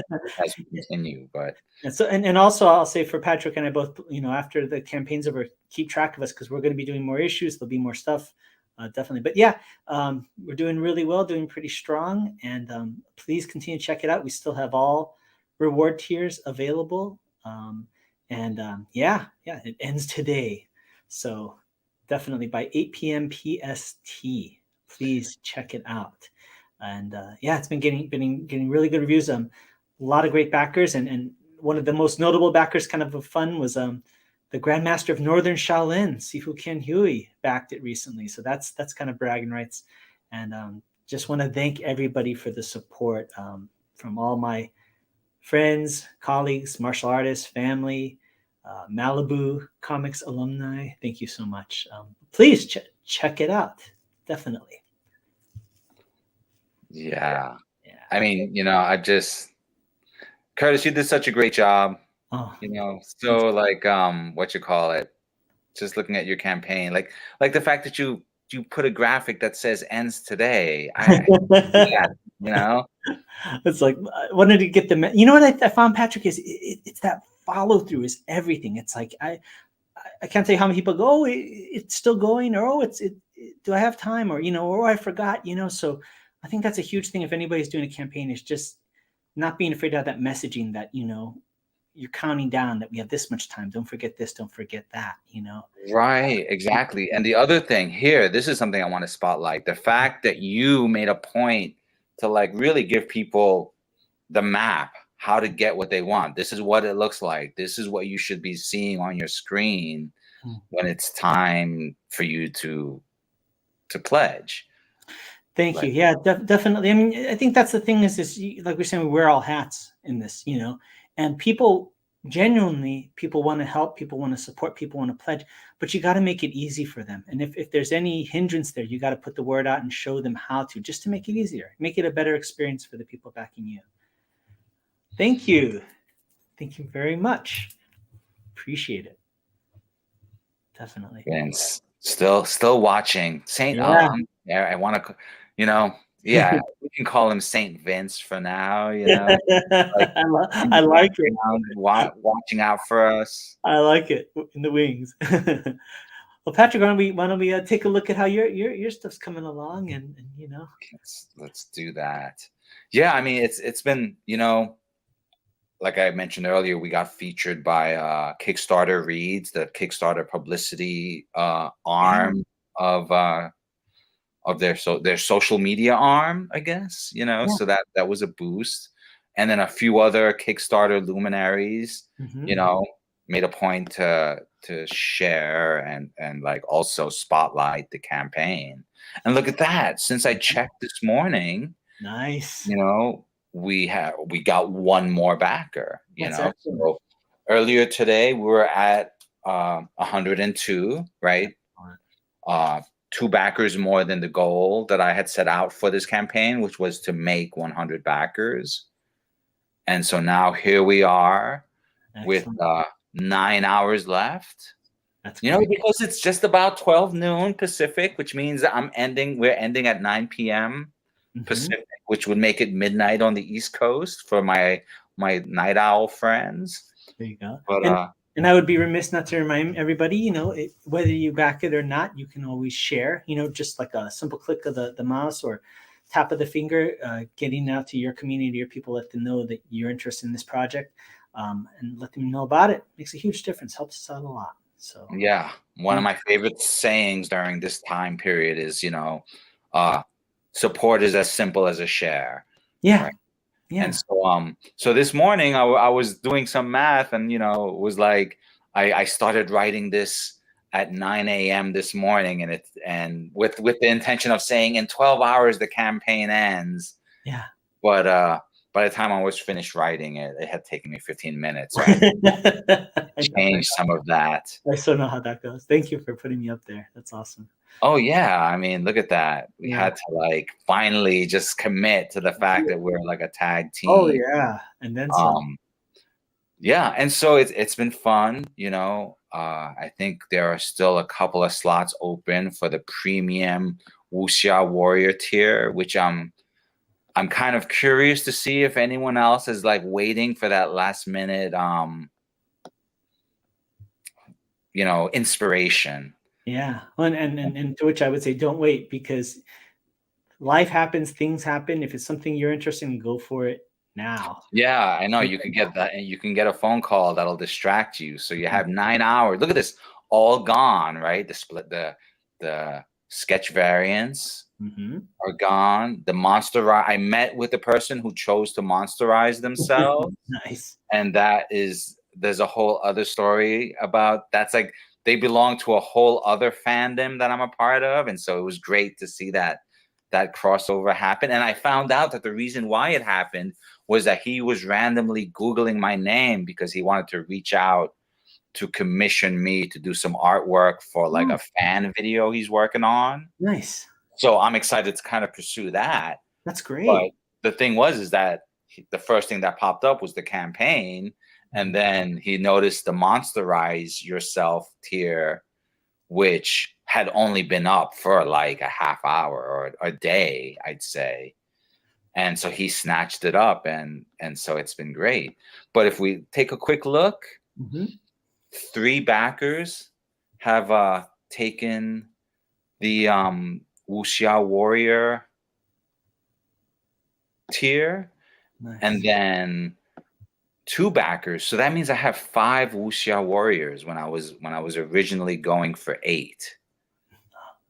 as we continue. But and also I'll say, for Patrick and I both, after the campaign's over, keep track of us, because we're going to be doing more issues. There'll be more stuff, definitely. But yeah, we're doing really well, doing pretty strong, and please continue to check it out. We still have all reward tiers available, it ends today, so definitely by 8 p.m. PST. Please check it out. And it's been getting really good reviews. A lot of great backers, and one of the most notable backers, kind of fun, was the Grandmaster of Northern Shaolin, Sifu Ken Hui, backed it recently. So that's kind of bragging rights. And just want to thank everybody for the support from all my friends, colleagues, martial artists, family, Malibu Comics alumni. Thank you so much. Please check it out. Definitely. Yeah. I mean, Curtis, you did such a great job. So like, what you call it? Just looking at your campaign, like the fact that you put a graphic that says ends today. It's like, I wanted to get the. You know what I found, Patrick, is it's that follow through is everything. It's like I can't tell you how many people go, it's still going, or do I have time, or I forgot, So I think that's a huge thing. If anybody's doing a campaign, is just not being afraid to have that messaging that you're counting down that we have this much time. Don't forget this. Don't forget that. Right, exactly. And the other thing here, this is something I want to spotlight. The fact that you made a point to like really give people the map, how to get what they want. This is what it looks like. This is what you should be seeing on your screen when it's time for you to pledge. Thank you. Yeah, definitely. I mean, I think that's the thing is like we're saying, we wear all hats in this, and people genuinely, people want to help, people want to support, people want to pledge, but you got to make it easy for them. And if there's any hindrance there, you got to put the word out and show them how to, just to make it easier, make it a better experience for the people backing you. Thank you. Thank you very much. Appreciate it. Definitely. And still watching Saint. Yeah, I want to, yeah, we can call him Saint Vince for now. Like, I like it. Watching out for us. I like it in the wings. Well, Patrick, why don't we take a look at how your stuff's coming along, and let's do that. Yeah, I mean it's been like I mentioned earlier, we got featured by Kickstarter Reads, the Kickstarter publicity arm of their social media arm, I guess, so that was a boost. And then a few other Kickstarter luminaries, made a point to share and like also spotlight the campaign. And look at that. Since I checked this morning, nice. We got one more backer, Excellent. So earlier today we were at 102, right? 2 backers more than the goal that I had set out for this campaign, which was to make 100 backers. And so now here we are. Excellent. With 9 hours left. That's great. Because it's just about 12 noon Pacific, which means we're ending at 9 p.m. Pacific, which would make it midnight on the East Coast for my night owl friends. There you go. But and I would be remiss not to remind everybody, whether you back it or not, you can always share, just like a simple click of the mouse or tap of the finger, getting out to your community or people, let them know that you're interested in this project, and let them know about it. Makes a huge difference, helps us out a lot. So yeah, one of my favorite sayings during this time period is, support is as simple as a share. Yeah. Right? Yeah. And so this morning I was doing some math, and it was like I started writing this at 9 a.m. this morning, and with the intention of saying in 12 hours the campaign ends. Yeah. But by the time I was finished writing it, it had taken me 15 minutes. So I changed some of that. I still know how that goes. Thank you for putting me up there. That's awesome. Oh yeah, I mean, look at that. We had to like finally just commit to the fact that we're like a tag team. Oh yeah, and then some. Yeah, and so it's been fun. I think there are still a couple of slots open for the premium Wuxia Warrior tier, which I'm kind of curious to see if anyone else is like waiting for that last minute inspiration. Yeah. And to which I would say, don't wait, because life happens, things happen. If it's something you're interested in, go for it now. Yeah, I know. You can get that, and you can get a phone call that'll distract you. So you have 9 hours. Look at this, all gone, right? The sketch variants are gone. The I met with the person who chose to monsterize themselves. Nice. And there's a whole other story about that's like they belong to a whole other fandom that I'm a part of. And so it was great to see that crossover happen. And I found out that the reason why it happened was that he was randomly Googling my name because he wanted to reach out to commission me to do some artwork for like a fan video he's working on. Nice. So I'm excited to kind of pursue that. That's great. But the thing is that the first thing that popped up was the campaign. And then he noticed the Monsterize Yourself tier, which had only been up for like a half hour or a day, I'd say. And so he snatched it up, and so it's been great. But if we take a quick look, 3 backers have taken the Wuxia Warrior tier. Nice. And then 2 backers. So that means I have 5 wuxia warriors when I was originally going for 8.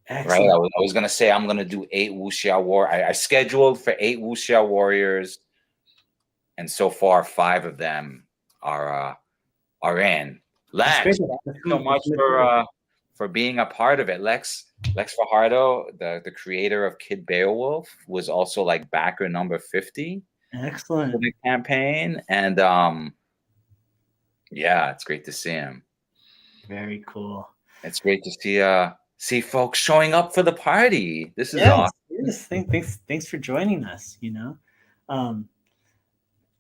Excellent. Right. I was gonna say I'm gonna do 8 wuxia war. I scheduled for 8 wuxia warriors, and so far 5 of them are in. Lex, thank you so much for being a part of it. Lex Fajardo, the creator of Kid Beowulf, was also like backer number 50. Excellent. For the campaign, and yeah, it's great to see him. Very cool. It's great to see folks showing up for the party. This is yes, awesome. Yes. Thanks for joining us.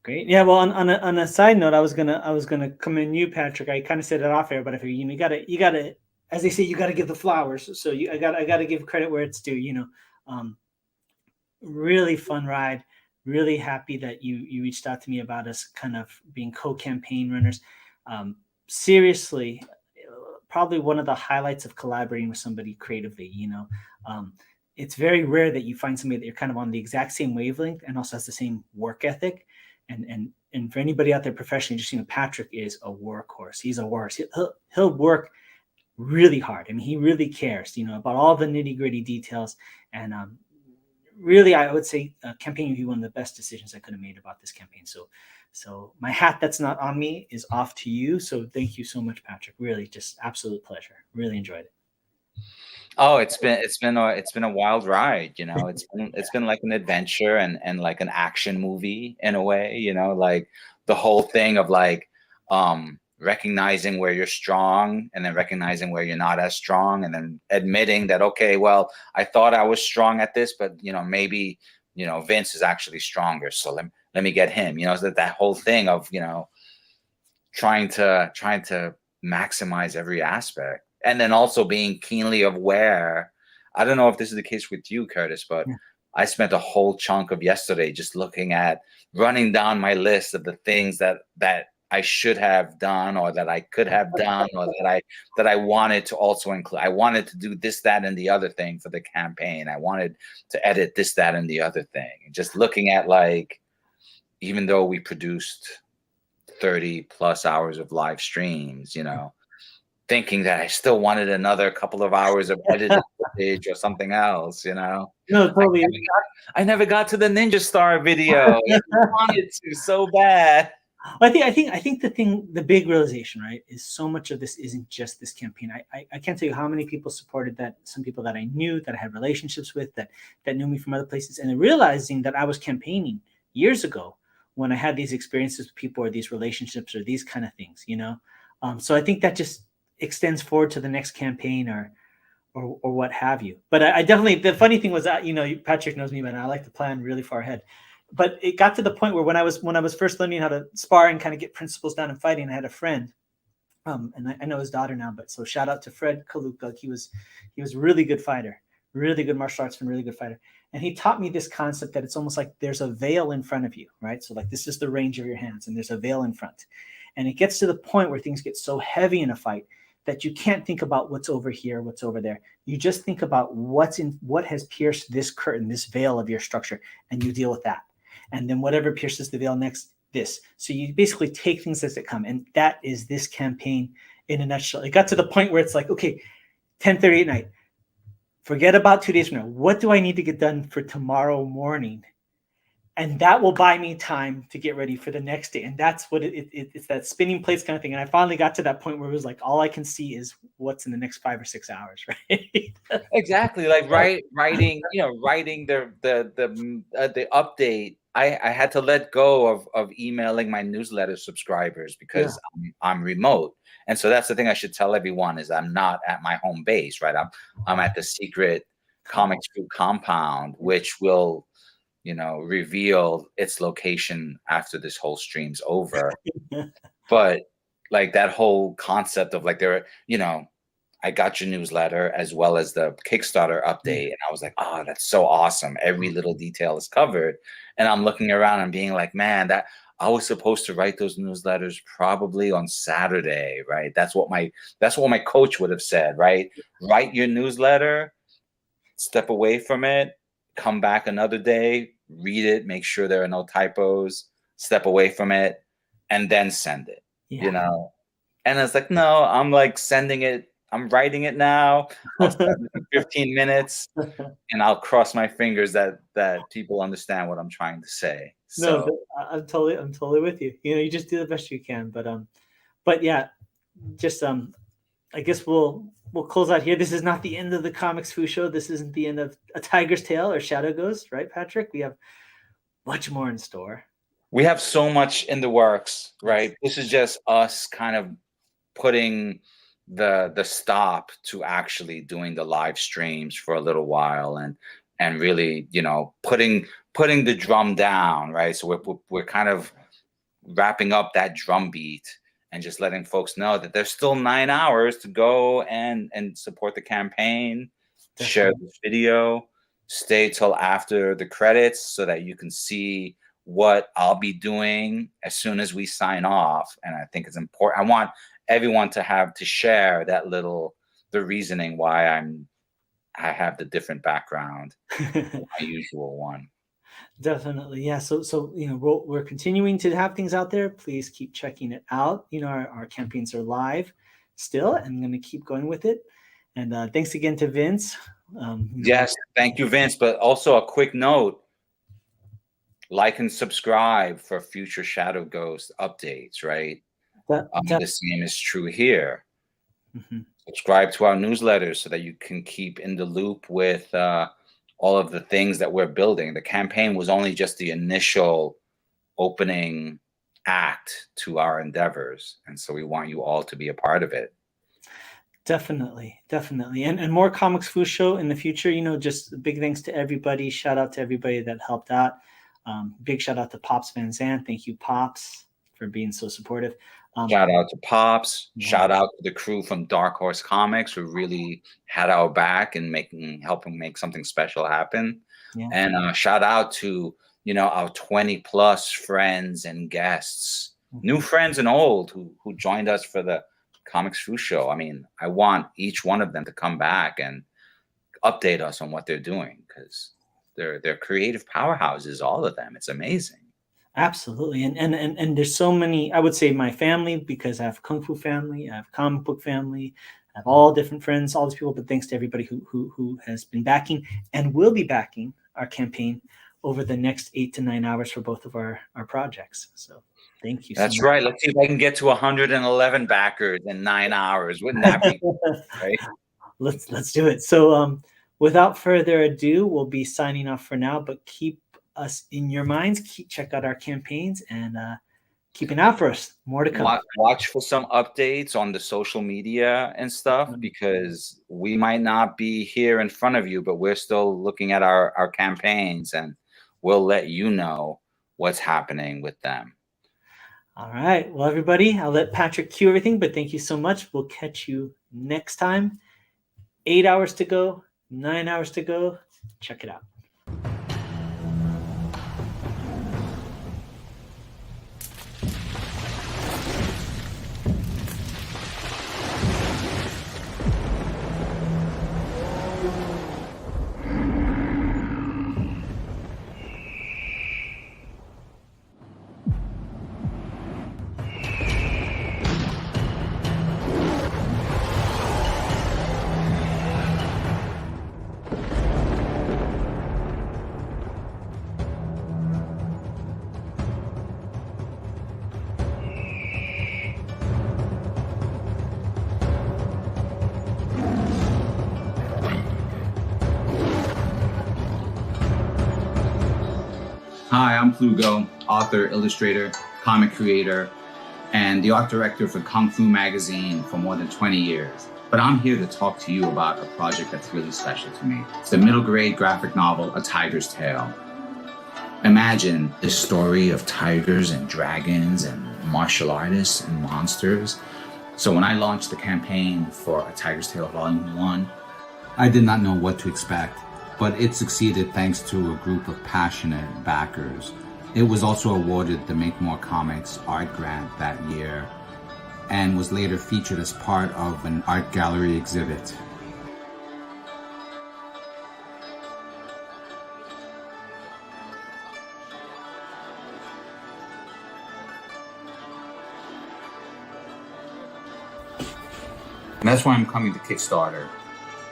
Great. Yeah. Well, on a side note, I was gonna commend you, Patrick. I kind of said it off air, but I figured you gotta, as they say, you gotta give the flowers. So I gotta give credit where it's due. Really fun ride. Really happy that you reached out to me about us kind of being co-campaign runners. Seriously, probably one of the highlights of collaborating with somebody creatively. It's very rare that you find somebody that you're kind of on the exact same wavelength and also has the same work ethic. And for anybody out there professionally, just Patrick is a workhorse. He's a workhorse. He'll work really hard. I mean, he really cares, about all the nitty gritty details. And really, I would say campaign would be one of the best decisions I could have made about this campaign. So my hat that's not on me is off to you. So thank you so much, Patrick. Really, just absolute pleasure. Really enjoyed it. Oh, it's been a wild ride. It's been like an adventure and like an action movie in a way. Like the whole thing of like recognizing where you're strong and then recognizing where you're not as strong and then admitting that, okay, well, I thought I was strong at this, but maybe Vince is actually stronger, so let me get him. That whole thing of trying to maximize every aspect, and then also being keenly aware. I don't know if this is the case with you, Curtis, but I spent a whole chunk of yesterday just running down my list of the things that I should have done, or that I could have done, or that I wanted to also include. I wanted to do this, that, and the other thing for the campaign. I wanted to edit this, that, and the other thing. And just looking at even though we produced 30 plus hours of live streams, thinking that I still wanted another couple of hours of edited footage or something else, No, totally. I never got to the Ninja Star video. I wanted to so bad. I think the big realization, right, is so much of this isn't just this campaign. I can't tell you how many people supported that. Some people that I knew, that I had relationships with, that knew me from other places, and realizing that I was campaigning years ago when I had these experiences with people or these relationships or these kind of things, So I think that just extends forward to the next campaign or what have you. But I definitely, the funny thing was that, Patrick knows me, man, I like to plan really far ahead. But it got to the point where when I was first learning how to spar and kind of get principles down in fighting, I had a friend, and I know his daughter now, but so shout out to Fred Kaluka. He was a really good fighter, really good martial arts and really good fighter. And he taught me this concept that it's almost like there's a veil in front of you, right? So like this is the range of your hands and there's a veil in front. And it gets to the point where things get so heavy in a fight that you can't think about what's over here, what's over there. You just think about what has pierced this curtain, this veil of your structure, and you deal with that. And then whatever pierces the veil next, this. So you basically take things as they come. And that is this campaign in a nutshell. It got to the point where it's like, okay, 10:30 at night. Forget about 2 days from now. What do I need to get done for tomorrow morning? And that will buy me time to get ready for the next day. And that's what it's that spinning plates kind of thing. And I finally got to that point where it was like, all I can see is what's in the next 5 or 6 hours, right? Exactly. Like writing the update. I had to let go of emailing my newsletter subscribers because I'm remote. And so that's the thing I should tell everyone is I'm not at my home base, right? I'm at the secret Comics Group compound, which will, reveal its location after this whole stream's over. But like that whole concept of like I got your newsletter as well as the Kickstarter update. And I was like, oh, that's so awesome. Every little detail is covered. And I'm looking around and being like, man, that I was supposed to write those newsletters probably on Saturday, right? That's what my coach would have said, right? Write your newsletter, step away from it, come back another day, read it, make sure there are no typos, step away from it, and then send it, Yeah. you know? And it's like, no, I'm like sending it. I'm writing it now. I'll send it in 15 minutes and I'll cross my fingers that people understand what I'm trying to say. No, So I'm totally with you. You know, you just do the best you can. But yeah, just I guess we'll close out here. This is not the end of the Comics Foo Show. This isn't the end of A Tiger's Tale or Shadow Ghost, right, Patrick? We have much more in store. we have so much in the works, right? This is just us kind of putting the stop to actually doing the live streams for a little while, and really, you know, putting the drum down, right? So we're kind of wrapping up that drum beat and just letting folks know that there's still 9 hours to go and support the campaign. Definitely. Share this video, stay till after the credits so that you can see what I'll be doing as soon as we sign off. And I think it's important. I want everyone to share that the reasoning why I have the different background than my usual one. Definitely. Yeah. So, you know, we're continuing to have things out there. Please keep checking it out. You know, our campaigns are live still, and I'm going to keep going with it. And thanks again to Vince. Yes. Thank you, Vince. But also a quick note, like and subscribe for future Shadow Ghost updates, right? The same is true here. Mm-hmm. Subscribe to our newsletters so that you can keep in the loop with all of the things that we're building. The campaign was only just the initial opening act to our endeavors. And so we want you all to be a part of it. Definitely. And more Comics Foo Show in the future. You know, just big thanks to everybody. Shout out to everybody that helped out. Big shout out to Pops Van Zandt. Thank you, Pops, for being so supportive. Shout out to Pops. Yeah. Shout out to the crew from Dark Horse Comics who really had our back and helping make something special happen. Yeah. And shout out to, you know, our 20 plus friends and guests, new friends and old who joined us for the Comics Foo Show. I mean, I want each one of them to come back and update us on what they're doing, because they're creative powerhouses, all of them. It's amazing. Absolutely. And there's so many. I would say my family, because I have Kung Fu family, I have comic book family, I have all different friends, all these people. But thanks to everybody who has been backing and will be backing our campaign over the next 8 to 9 hours for both of our projects. So thank you. That's right. Let's see if I can get to 111 backers in 9 hours. Wouldn't that be right? Let's do it. So without further ado, we'll be signing off for now, but keep us in your minds. Check out our campaigns and keep an eye out for us. More to come. Watch for some updates on the social media and stuff, because we might not be here in front of you, but we're still looking at our campaigns, and we'll let you know what's happening with them. All right. Well, everybody, I'll let Patrick cue everything, but thank you so much. We'll catch you next time. 8 hours to go, 9 hours to go. Check it out. Hi, I'm Plugo, author, illustrator, comic creator, and the art director for Kung Fu magazine for more than 20 years. But I'm here to talk to you about a project that's really special to me. It's the middle grade graphic novel, A Tiger's Tale. Imagine the story of tigers and dragons and martial artists and monsters. So when I launched the campaign for A Tiger's Tale Volume 1, I did not know what to expect, but it succeeded thanks to a group of passionate backers. It was also awarded the Make More Comics art grant that year and was later featured as part of an art gallery exhibit. And that's why I'm coming to Kickstarter,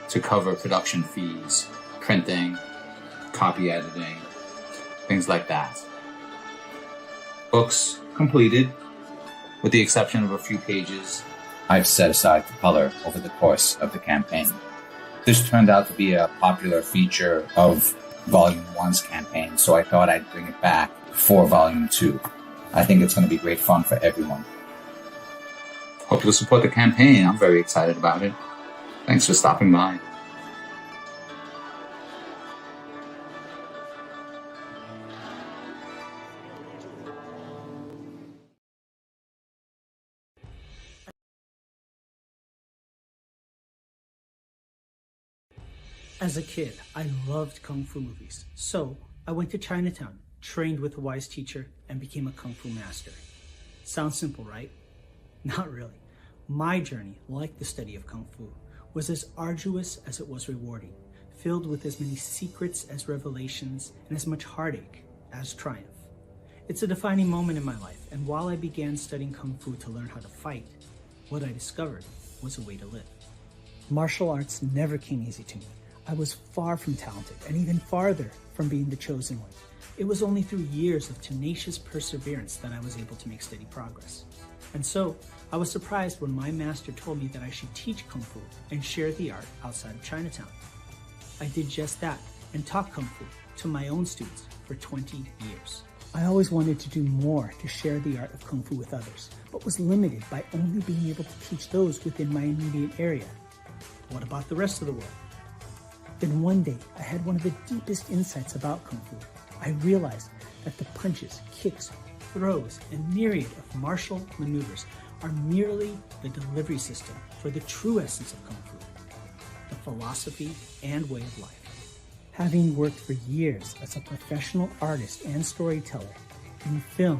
to cover production fees, printing, copy editing, things like that. Books completed, with the exception of a few pages I've set aside for color over the course of the campaign. This turned out to be a popular feature of Volume 1's campaign, so I thought I'd bring it back for Volume 2. I think it's going to be great fun for everyone. Hope you'll support the campaign. I'm very excited about it. Thanks for stopping by. As a kid, I loved Kung Fu movies. So I went to Chinatown, trained with a wise teacher, and became a Kung Fu master. Sounds simple, right? Not really. My journey, like the study of Kung Fu, was as arduous as it was rewarding, filled with as many secrets as revelations and as much heartache as triumph. It's a defining moment in my life, and while I began studying Kung Fu to learn how to fight, what I discovered was a way to live. Martial arts never came easy to me. I was far from talented and even farther from being the chosen one. It was only through years of tenacious perseverance that I was able to make steady progress. And so, I was surprised when my master told me that I should teach Kung Fu and share the art outside of Chinatown. I did just that and taught Kung Fu to my own students for 20 years. I always wanted to do more to share the art of Kung Fu with others, but was limited by only being able to teach those within my immediate area. What about the rest of the world? Then one day, I had one of the deepest insights about Kung Fu. I realized that the punches, kicks, throws, and myriad of martial maneuvers are merely the delivery system for the true essence of Kung Fu, the philosophy and way of life. Having worked for years as a professional artist and storyteller in film,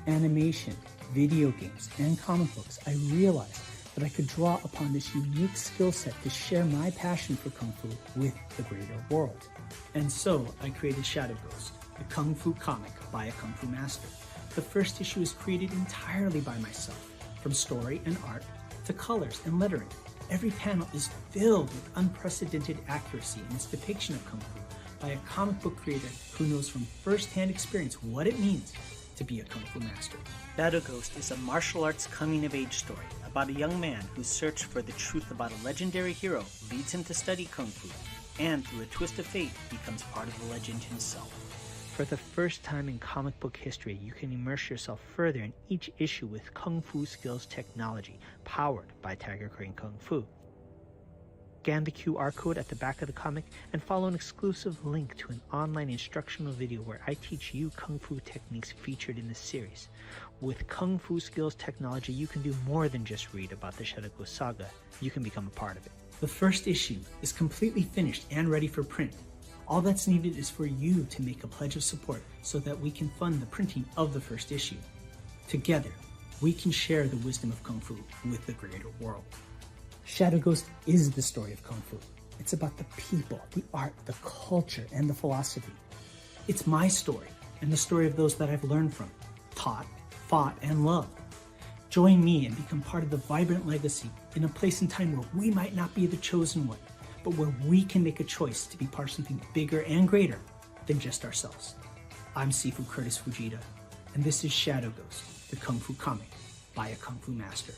animation, video games, and comic books, I realized that I could draw upon this unique skill set to share my passion for Kung Fu with the greater world. And so I created Shadow Ghost, the Kung Fu comic by a Kung Fu master. The first issue is created entirely by myself, from story and art to colors and lettering. Every panel is filled with unprecedented accuracy in its depiction of Kung Fu by a comic book creator who knows from first-hand experience what it means to be a Kung Fu master. Shadow Ghost is a martial arts coming-of-age story about a young man whose search for the truth about a legendary hero leads him to study Kung Fu, and through a twist of fate, becomes part of the legend himself. For the first time in comic book history, you can immerse yourself further in each issue with Kung Fu skills technology, powered by Tiger Crane Kung Fu. Scan the QR code at the back of the comic and follow an exclusive link to an online instructional video where I teach you Kung Fu techniques featured in this series. With Kung Fu skills technology, you can do more than just read about the Shadow Ghost saga. You can become a part of it. The first issue is completely finished and ready for print. All that's needed is for you to make a pledge of support so that we can fund the printing of the first issue. Together, we can share the wisdom of Kung Fu with the greater world. Shadow Ghost is the story of Kung Fu. It's about the people, the art, the culture, and the philosophy. It's my story and the story of those that I've learned from, taught, fought, and loved. Join me and become part of the vibrant legacy in a place and time where we might not be the chosen one, but where we can make a choice to be part of something bigger and greater than just ourselves. I'm Sifu Curtis Fujita, and this is Shadow Ghost, the Kung Fu comic by a Kung Fu master.